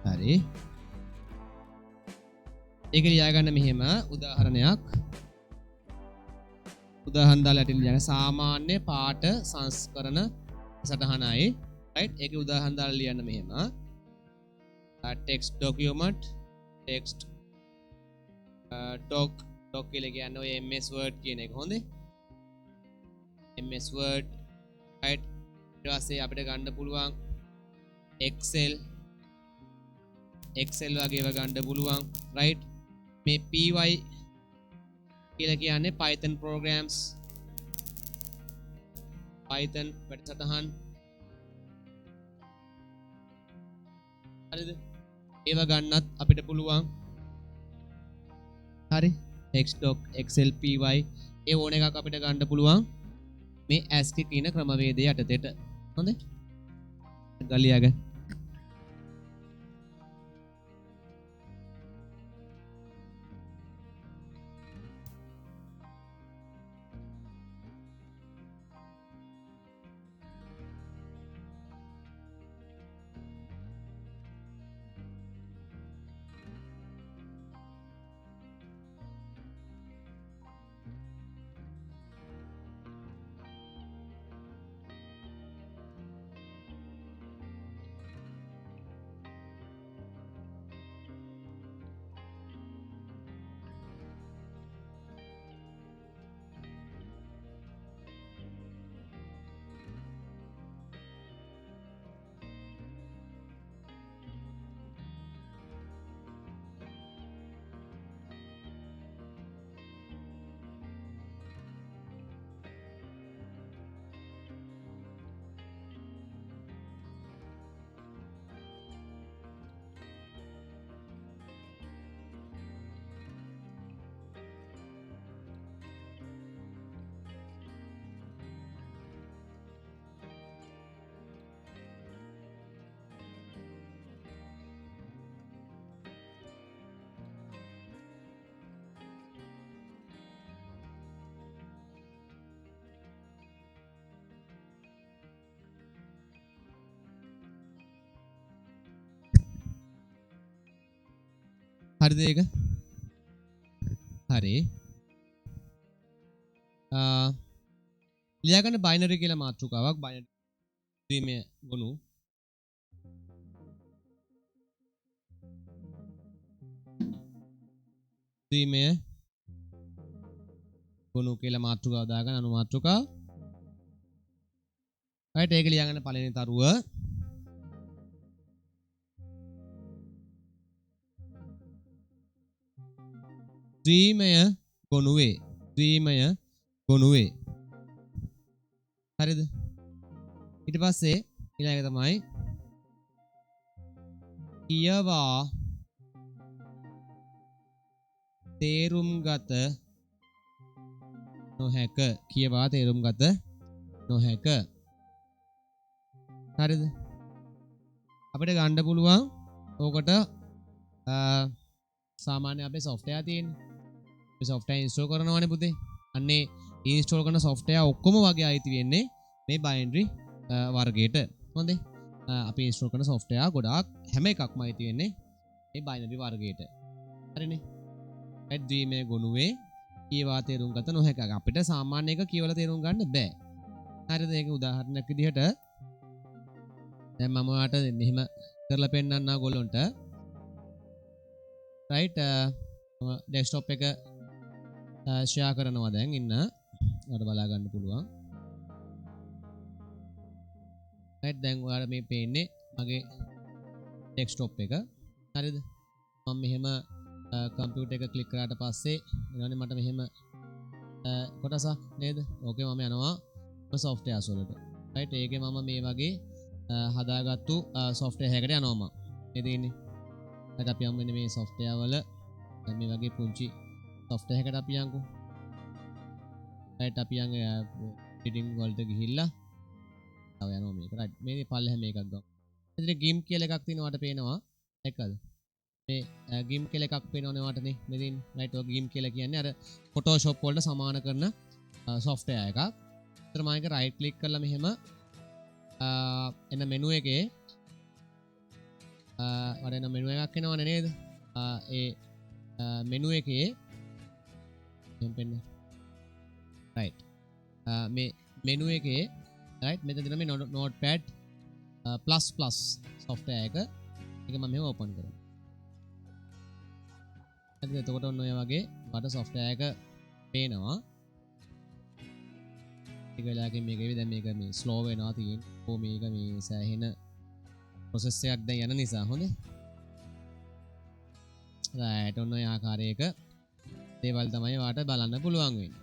හරි. ඒක ලියා ගන්න මෙහෙම උදාහරණයක්. උදාහරණ දාලා යටින් ලියන්න සාමාන්‍ය පාට සංස්කරණ සටහනයි. right? ඒකේ උදාහරණ දාලා ලියන්න මෙහෙම. text document text doc කියලා කියන්නේ ඔය MS Word කියන එක හොඳේ. MS Word right? ඊට පස්සේ අපිට ගන්න පුළුවන් Excel වගේ ඒවා ගන්න පුළුවන් right? මේ py කියලා කියන්නේ Python programs Python වැඩසටහන් හරිද? ඒව ගන්නත් අපිට පුළුවන්. හරි? text doc excel py ඒ ඕන එකක් අපිට ගන්න පුළුවන් මේ ASCII කියන ක්‍රමවේදය යටතේට. හොඳයි? ගලියාගෙන හරිද ඒක? හරි. ලියා ගන්න බයිනරි කියලා මාතෘකාවක් බයිනරි ද්විමය ගොනු ද්විමය ගොනු කියලා මාතෘකාව දාගන්න අනු මාතෘකාව. right ඒක ලියා ගන්න පළවෙනි තරුව ද්විමය ගොනුවේ හරිද? ඊට පස්සේ ඊළඟ තමයි කියවා තේරුම්ගත නොහැක. කියවා තේරුම්ගත නොහැක. හරිද? අපිට ගන්න පුළුවන් ඕකට සාමාන්‍ය අපේ software තියෙන්නේ. මේ software install කරනවානේ පුතේ. අන්නේ install කරන software ඔක්කොම වගේ අයිති වෙන්නේ මේ binary වර්ගයට. හොඳේ. අපි install කරන software ගොඩාක් හැම එකක්ම අයිති වෙන්නේ මේ binary වර්ගයට. හරිනේ. right ද්විමය ගොනුවේ කියවා තේරුම් ගත නොහැක. අපිට සාමාන්‍ය එක කියවලා තේරුම් ගන්න බෑ. හරිද? ඒක උදාහරණයක් විදිහට දැන් මම ඔයාලට මෙහෙම කරලා පෙන්නන්නම් ඔයගොල්ලන්ට. right desktop එක share කරනවා දැන් ඉන්න. ඔයාලට බලා ගන්න පුළුවන්. right දැන් ඔයාලා මේ පේන්නේ මගේ desktop එක. හරිද? මම මෙහෙම computer එක click කරාට පස්සේ එනවනේ මට මෙහෙම කොටසක් නේද? ඕකේ මම යනවා softwares වලට. right ඒකේ මම මේ වගේ හදාගත්තු software එකකට යනවා මම. මේ තියෙන්නේ. right අපි යමු මේ software වල මේ වගේ පුංචි software එකකට අපි යන්කෝ. right අපි යන්නේ editing වලට ගිහිල්ලා තව යනවා මේක. right මේ පල්ලෙහා මේකක් ගමු. ඉතින් GIMP කියලා එකක් තියෙනවා. ඔයාලට පේනවා. එකද? මේ ගිම් කියලා එකක් පේනවනේ ඔයාලටනේ මෙතන රයිට් ඔය ගිම් කියලා කියන්නේ අර Photoshop වලට සමාන කරන software එකක්. ඒතර මම ඒක right click කරලා මෙහෙම එන menu එකේ වරෙන menu එකක් එනවනේ නේද? ඒ menu එකේ එහෙම පෙන්න. right. මේ menu එකේ right මෙතන දෙන මේ notepad plus plus software එක ඒක මම මෙහෙම open කරනවා. හරිද? එතකොට ඔන්න ඔය වගේ මට software එක පේනවා. ටික වෙලාවකින් මේකේ දැන් මේක මේ slow වෙනවා තියෙන්නේ. කොහොම මේක මේ සෑහෙන process එකක් දැන් යන නිසා හොඳේ. right ඔන්න ඔය ආකාරයක දේවල් තමයි වාට බලන්න පුළුවන් වෙන්නේ.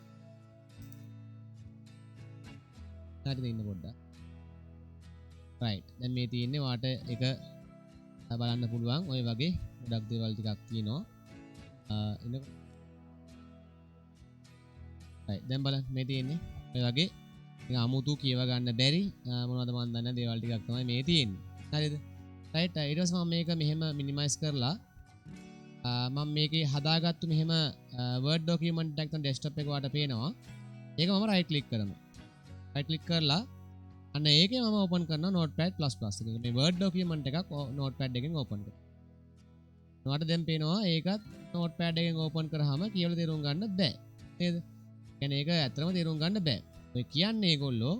හරිද ඉන්න පොඩ්ඩක්. right දැන් මේ තියෙන්නේ වාට එක බලන්න පුළුවන් ඔය වගේ ගොඩක් දේවල් ටිකක් තියෙනවා. එන්න right දැන් බලන්න මේ තියෙන්නේ ඔය වගේ නිකන් අමුතු කියව ගන්න බැරි මොනවද මන් දන්නේ දේවල් ටිකක් තමයි මේ තියෙන්නේ. හරිද? right ඊට පස්සේ මම මේක මෙහෙම මිනිමයිස් කරලා මම මේකේ හදාගත්තු මෙහෙම Word document එකක් තමයි desktop එක වාට පේනවා. ඒක මම right click කරනවා. right click කරලා අන්න ඒකේ මම open කරනවා notepad++ එක. මේ Word document එකක් notepad එකෙන් open කරනවා. ඔයාලට දැන් පේනවා ඒකත් notepad එකෙන් open කරාම කියලා තේරුම් ගන්න බෑ. නේද? කියන්නේ ඒක ඇත්තටම තේරුම් ගන්න බෑ. ඔය කියන්නේ ඒගොල්ලෝ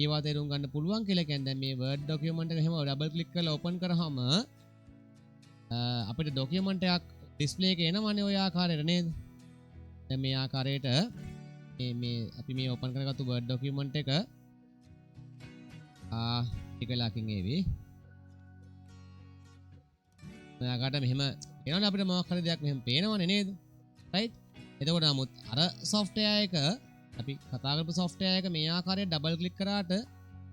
ඒවා තේරුම් ගන්න පුළුවන් කියලා කියන්නේ දැන් මේ Word document එක එහෙම double click කරලා open කරාම අපිට document එකක් display එක එනවනේ ඔය ආකාරයට නේද? දැන් මේ ආකාරයට මේ අපි මේ open කරගත්තු Word document එක ටික වෙලාවකින් එවි. ඔයාකට මෙහෙම එනවනේ අපිට මොකක් හරි දෙයක් මෙහෙම පේනවනේ නේද? right? එතකොට නමුත් අර software එක අපි කතා කරපු software එක මේ ආකාරයට double click කරාට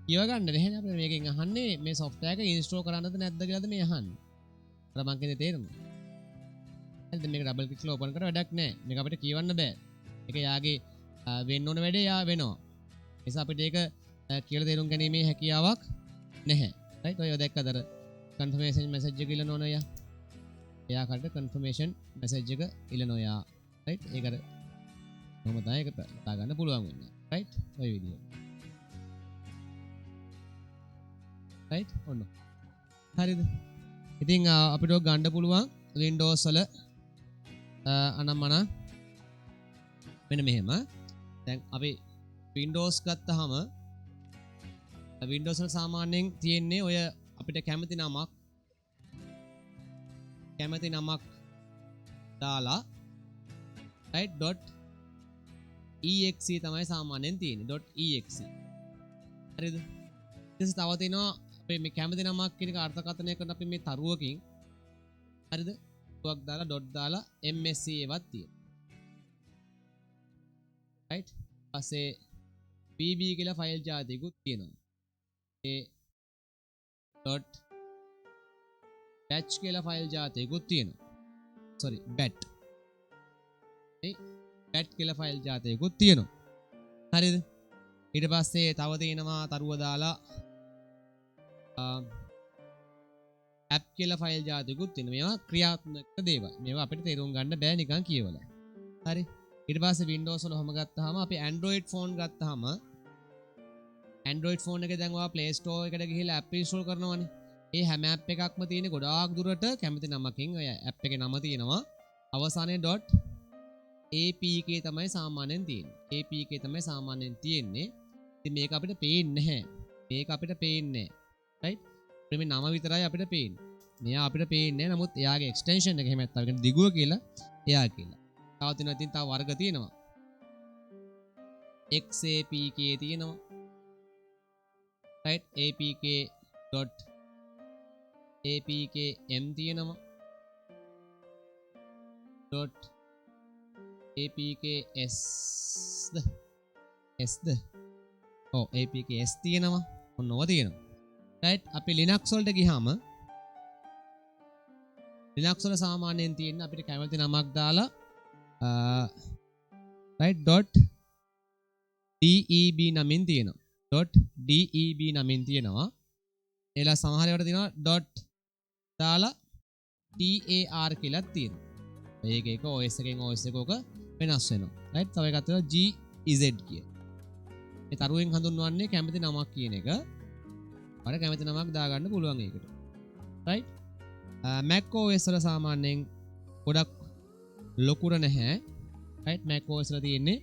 කියව ගන්න බැහැ අපිට මේකෙන් අහන්නේ මේ software එක install කරන්නද නැද්ද කියලාද මේ අහන්නේ. අර මං කියන්නේ තේරුණා. හරිද මේක double click කරලා open කරා වැඩක් නැහැ. මේක අපිට කියවන්න බෑ. ඒක යාගේ වෙන්න ඕන වැඩේ යා වෙනවා. ඒ නිසා අපිට ඒක කියලා තේරුම් ගැනීමේ හැකියාවක් නැහැ. right ඔය දැක්කද අර confirmation message එක ඉල්ලන ඕන යා. එයා කාට confirmation message එක ඉල්ලන ඔයා. right ඒකට කොහොමද ඒක හිතා ගන්න පුළුවන් වෙන්නේ. right ඔය විදිහට. right ඔන්න. හරිද? ඉතින් අපිට ඔය ගන්න පුළුවන් Windows වල අනම්මන මෙන්න මෙහෙම. දැන් අපි Windows ගත්තාම Windows වල සාමාන්‍යයෙන් තියෙන්නේ ඔය අපිට කැමති නමක් දාලා right .exe තමයි සාමාන්‍යයෙන් තියෙන්නේ .exe. හරිද? ඊට තව තියෙනවා අපි මේ කැමති නමක් කියන එක අර්ථකථනය කරන අපි මේ තරුවකින් හරිද? ටුවක් දාලා ඩොට් දාලා msc ඒවත් තියෙනවා. right? ඊපස්සේ pb කියලා ෆයිල් ජාතියකුත් තියෙනවා. ඒ .batch කියලා ෆයිල් ජාතියකුත් තියෙනවා. sorry bat. මේ bat කියලා ෆයිල් ජාතියකුත් තියෙනවා. හරිද? ඊට පස්සේ තව තියෙනවා තරුව දාලා app කියලා ෆයිල් ජාතියකුත් තියෙනවා. මේවා ක්‍රියාත්මක දේවල්. මේවා අපිට තේරුම් ගන්න බෑ නිකන් කියවලා. හරි? ඊට පස්සේ Windows වල ඔහම ගත්තාම අපි Android phone ගත්තාම Android phone එකේ දැන් ඔයා Play Store එකට ගිහිල්ලා app install කරනවනේ. ඒ හැම app එකක්ම තියෙන්නේ ගොඩාක් දුරට කැමති නමකින්. ඔය app එකේ නම තියෙනවා. අවසානයේ .apk තමයි සාමාන්‍යයෙන් තියෙන්නේ. apk තමයි සාමාන්‍යයෙන් තියෙන්නේ. ඉතින් මේක අපිට පේන්නේ නැහැ. මේක අපිට පේන්නේ නැහැ. right? මේ නම විතරයි අපිට පේන්නේ. මෙයා අපිට පේන්නේ නැහැ. නමුත් එයාගේ extension එක එහෙම නැත්නම් කියන්නේ දිගුව කියලා එයා කියලා. තව තියෙනවා ඉතින් තව වර්ග තියෙනවා. xapk තියෙනවා. right? apk.apkm තියෙනවා. .apks ද apks තියෙනවා. ඔන්න ඔය තියෙනවා. right? අපි Linux වලට ගියාම Linux වල සාමාන්‍යයෙන් තියෙන අපිට කැමති නමක් දාලා right .deb නමින් තියෙනවා. .deb නමින් තියෙනවා. එලා සමහර ඒවාට තියෙනවා දාලා TAR කියලා තියෙනවා. ඒක එක OS එකෙන් OS එකක වෙනස් වෙනවා. right? තව එකක් තියෙනවා GZ කිය. මේ තරුවෙන් හඳුන්වන්නේ කැමති නමක් කියන එක. අර කැමති නමක් දාගන්න පුළුවන් ඒකට. right? Mac OS වල සාමාන්‍යයෙන් ගොඩක් ලොකුර නැහැ. right? Mac OS වල තියෙන්නේ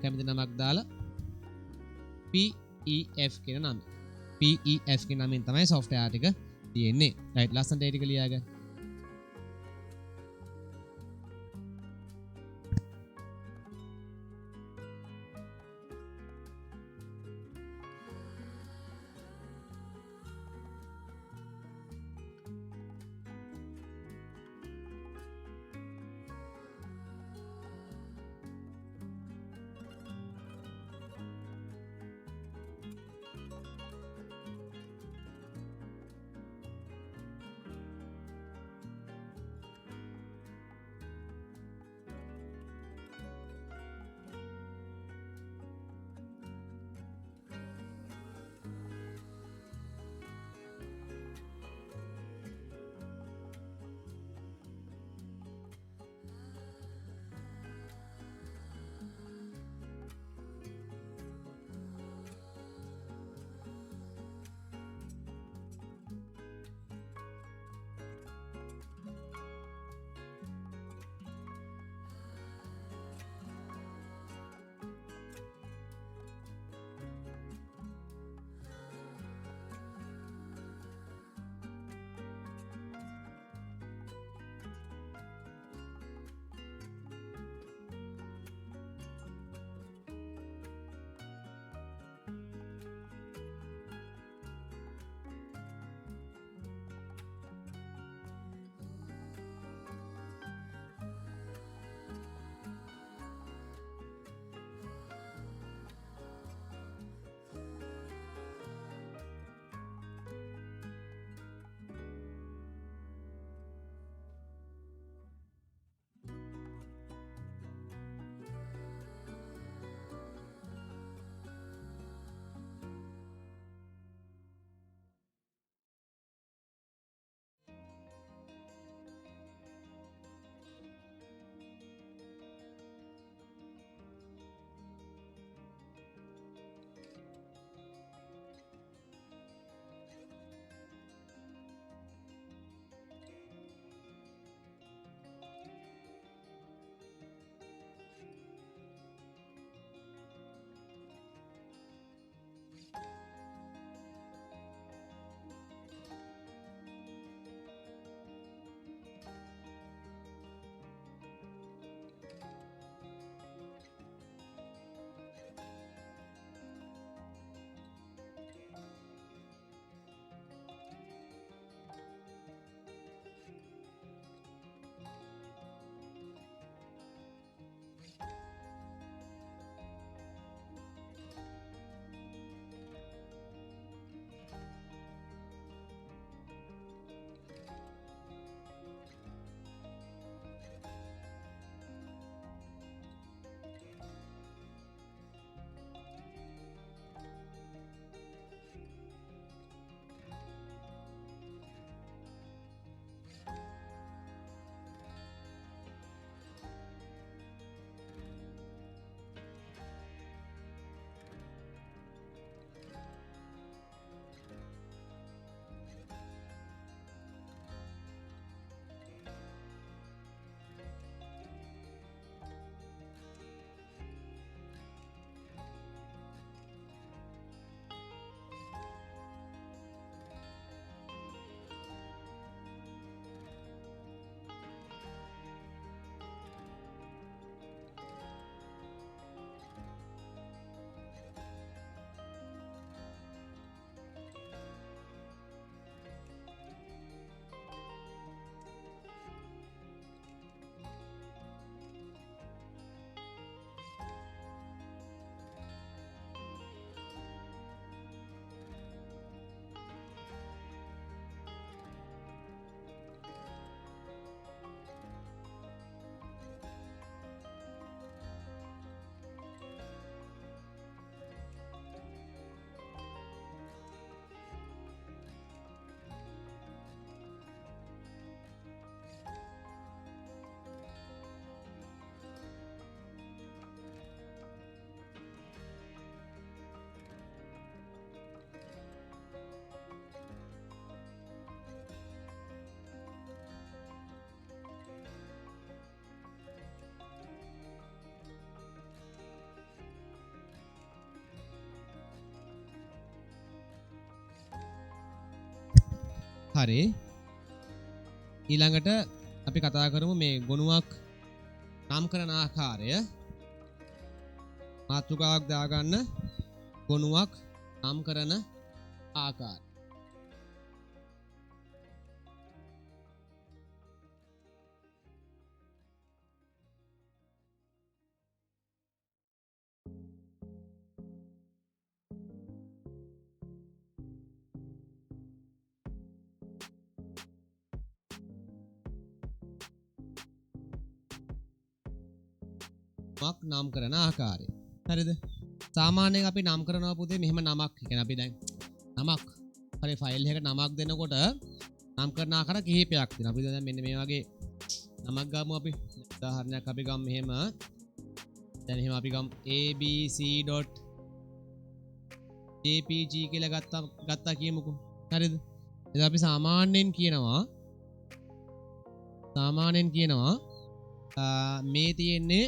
කැමති නමක් දාලා PEF කියන නම. PEF කියන නමින් තමයි software ටික තියෙන්නේ. right? ලස්සනට ඒ ටික ලියාගන්න. හරි. ඊළඟට අපි කතා කරමු මේ ගොනුවක් නම් කරන ආකාරය. මාතෘකාවක් දාගන්න ගොනුවක් නම් කරන ආකාරය. මක් නම් කරන ආකාරය. හරිද? සාමාන්‍යයෙන් අපි නම් කරනවා පුතේ මෙහෙම නමක්. කියන්නේ අපි දැන් නමක් හරි ෆයිල් එකකට නමක් දෙනකොට නම් කරන ආකාර කිහිපයක් තියෙනවා. අපි දැන් මෙන්න මේ වගේ නමක් ගමු අපි. උදාහරණයක් අපි ගමු මෙහෙම. දැන් එහෙම අපි ගමු abc.jpg කියලා ගත්තා කියමුකෝ. හරිද? එතකොට අපි සාමාන්‍යයෙන් කියනවා මේ තියෙන්නේ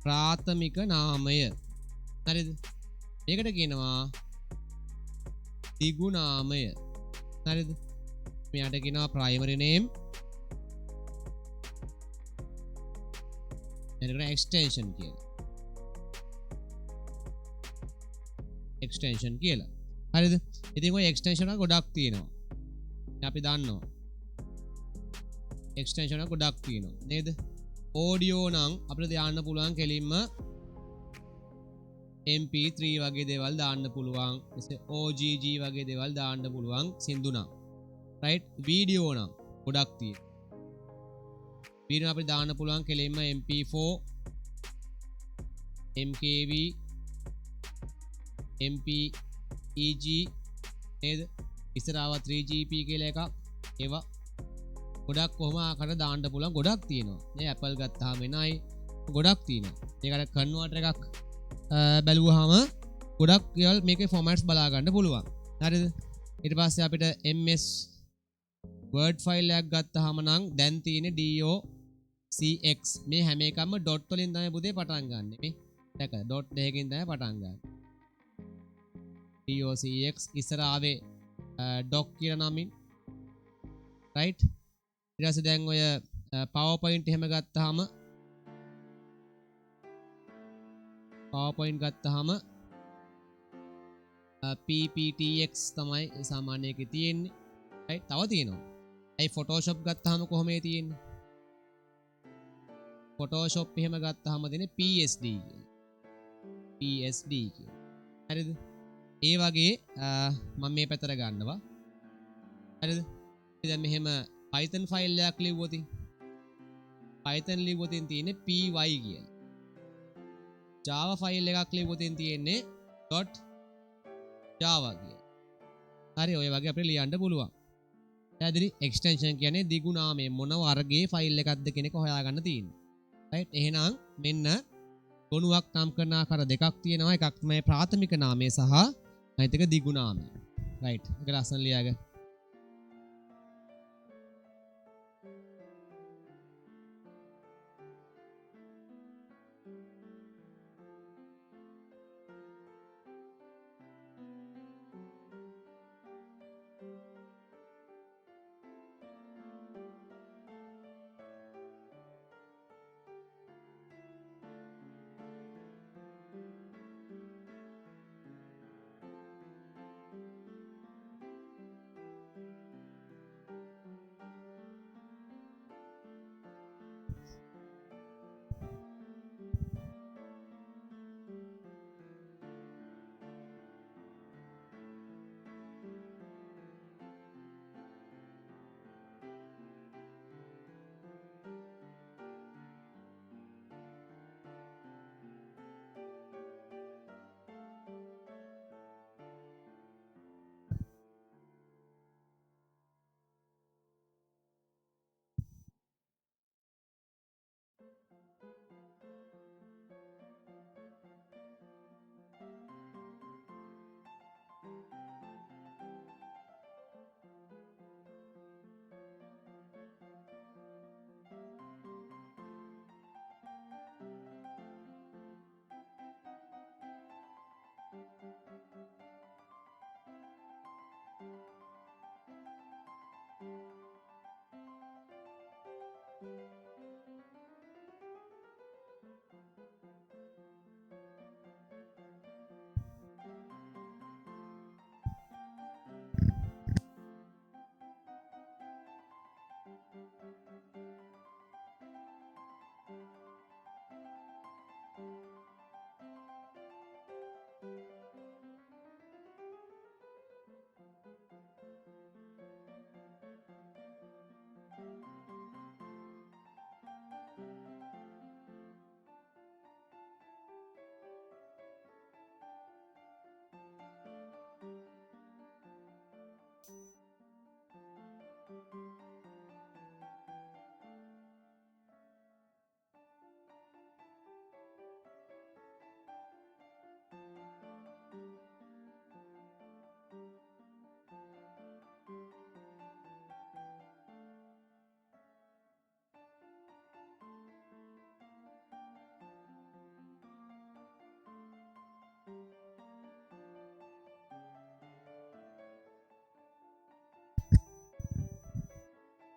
ප්‍රාථමික නාමය. හරිද? මේකට කියනවා දිගු නාමය. හරිද? මෙයාට කියනවා primary name. එතකොට extension කියලා. extension කියලා. හරිද? ඉතින් ඔය extension ගොඩක් තියෙනවා. අපි දන්නවා. extension ගොඩක් තියෙනවා. නේද? audio නම් අපිට දාන්න පුළුවන් කෙලින්ම mp3 වගේ දේවල් දාන්න පුළුවන්. OGG වගේ දේවල් දාන්න පුළුවන් සින්දු නම්. right? video නම් ගොඩක් තියෙනවා. video අපිට දාන්න පුළුවන් කෙලින්ම mp4 mkv mpeg නේද? ඉස්සරහව 3gp කියලා එකක්. ඒවා ගොඩක් කොහොම ආකාරයට දාන්න පුළුවන් ගොඩක් තියෙනවා. මේ Apple ගත්තාම එනයි ගොඩක් තියෙනවා. ඒකට කන්වර්ටර් එකක් බැලුවාම ගොඩක් දේවල් මේකේ ෆෝමැට්ස් බලා ගන්න පුළුවන්. හරිද? ඊට පස්සේ අපිට ms word file එකක් ගත්තාම නම් දැන් තියෙන්නේ docx. මේ හැම එකක්ම dot වලින් තමයි පුතේ පටන් ගන්න. මේ දැක dot දෙකකින් තමයි පටන් ගන්න. docx ඉස්සර ආවේ doc කියන නමින්. right? ඊට පස්සේ දැන් ඔය PowerPoint එහෙම ගත්තාම pptx තමයි සාමාන්‍ය එකේ තියෙන්නේ. right? තව තියෙනවා. ඒ Photoshop ගත්තාම කොහොමද තියෙන්නේ? Photoshop එහෙම ගත්තාම තියෙන්නේ PSD කියලා. හරිද? ඒ වගේ මම මේ පැත්තට ගන්නවා. හරිද? දැන් මෙහෙම Python ෆයිල් එකක් ලිව්වොත් Python ලිව්වොත් තියෙන්නේ py කියලා. Java ෆයිල් එකක් ලිව්වොත් තියෙන්නේ .java කියලා. හරි ඔය වගේ අපිට ලියන්න පුළුවන්. පැහැදිලි? extension කියන්නේ දිගු නාමය මොන වර්ගයේ ෆයිල් එකක්ද කියන එක හොයාගන්න තියෙන්නේ. right? එහෙනම් මෙන්න ගොනුවක් නම් කරන ආකාර දෙකක් තියෙනවා. එකක් තමයි ප්‍රාථමික නාමය සහ අනිත් එක දිගු නාමය. right? ඒක ලස්සන ලියාගන්න.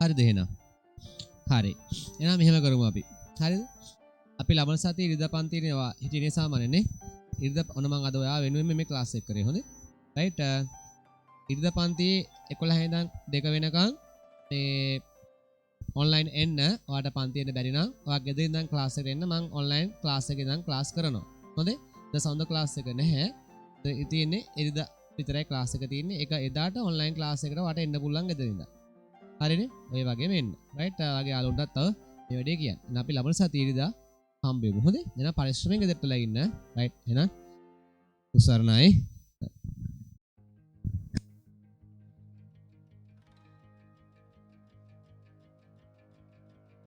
හරිද එහෙනම්? හරි. එහෙනම් මෙහෙම කරමු අපි. හරිද? අපි ලබන සතියේ ඉරිදා පන්තියේ හිටියේ සාමාන්‍යනේ. ඉරිදා ඔන්න මම අද ඔයා වෙනුවෙන් මේ ක්ලාස් එක කරේ හොඳේ. රයිට්. ඉරිදා පන්තියේ 11 ඉඳන් 2 වෙනකන් මේ ඔන්ලයින් එන්න. ඔයාට පන්තියට බැරි නම් ඔයා ගෙදර ඉඳන් ක්ලාස් එකට එන්න. මම ඔන්ලයින් ක්ලාස් එකේ ඉඳන් ක්ලාස් කරනවා. හොඳේ? ද සඳ ක්ලාස් එක නැහැ. තියෙන්නේ ඉරිදා විතරයි ක්ලාස් එක තියෙන්නේ. ඒක එදාට ඔන්ලයින් ක්ලාස් එකට වට එන්න පුළුවන් ගෙදර ඉඳන්. හරිනේ? ඔය වගේ මෙන්න. රයිට්. ඔයාගේ යාළුවන්ටත් තව මේ වැඩේ කියන්න. එහෙනම් අපි ලබන සතියේ ඉරිදා හම්බෙමු. හොඳේ? එහෙනම් පරිස්සමෙන් ගෙදරට වෙලා ඉන්න. රයිට්. එහෙනම් උසරණයි.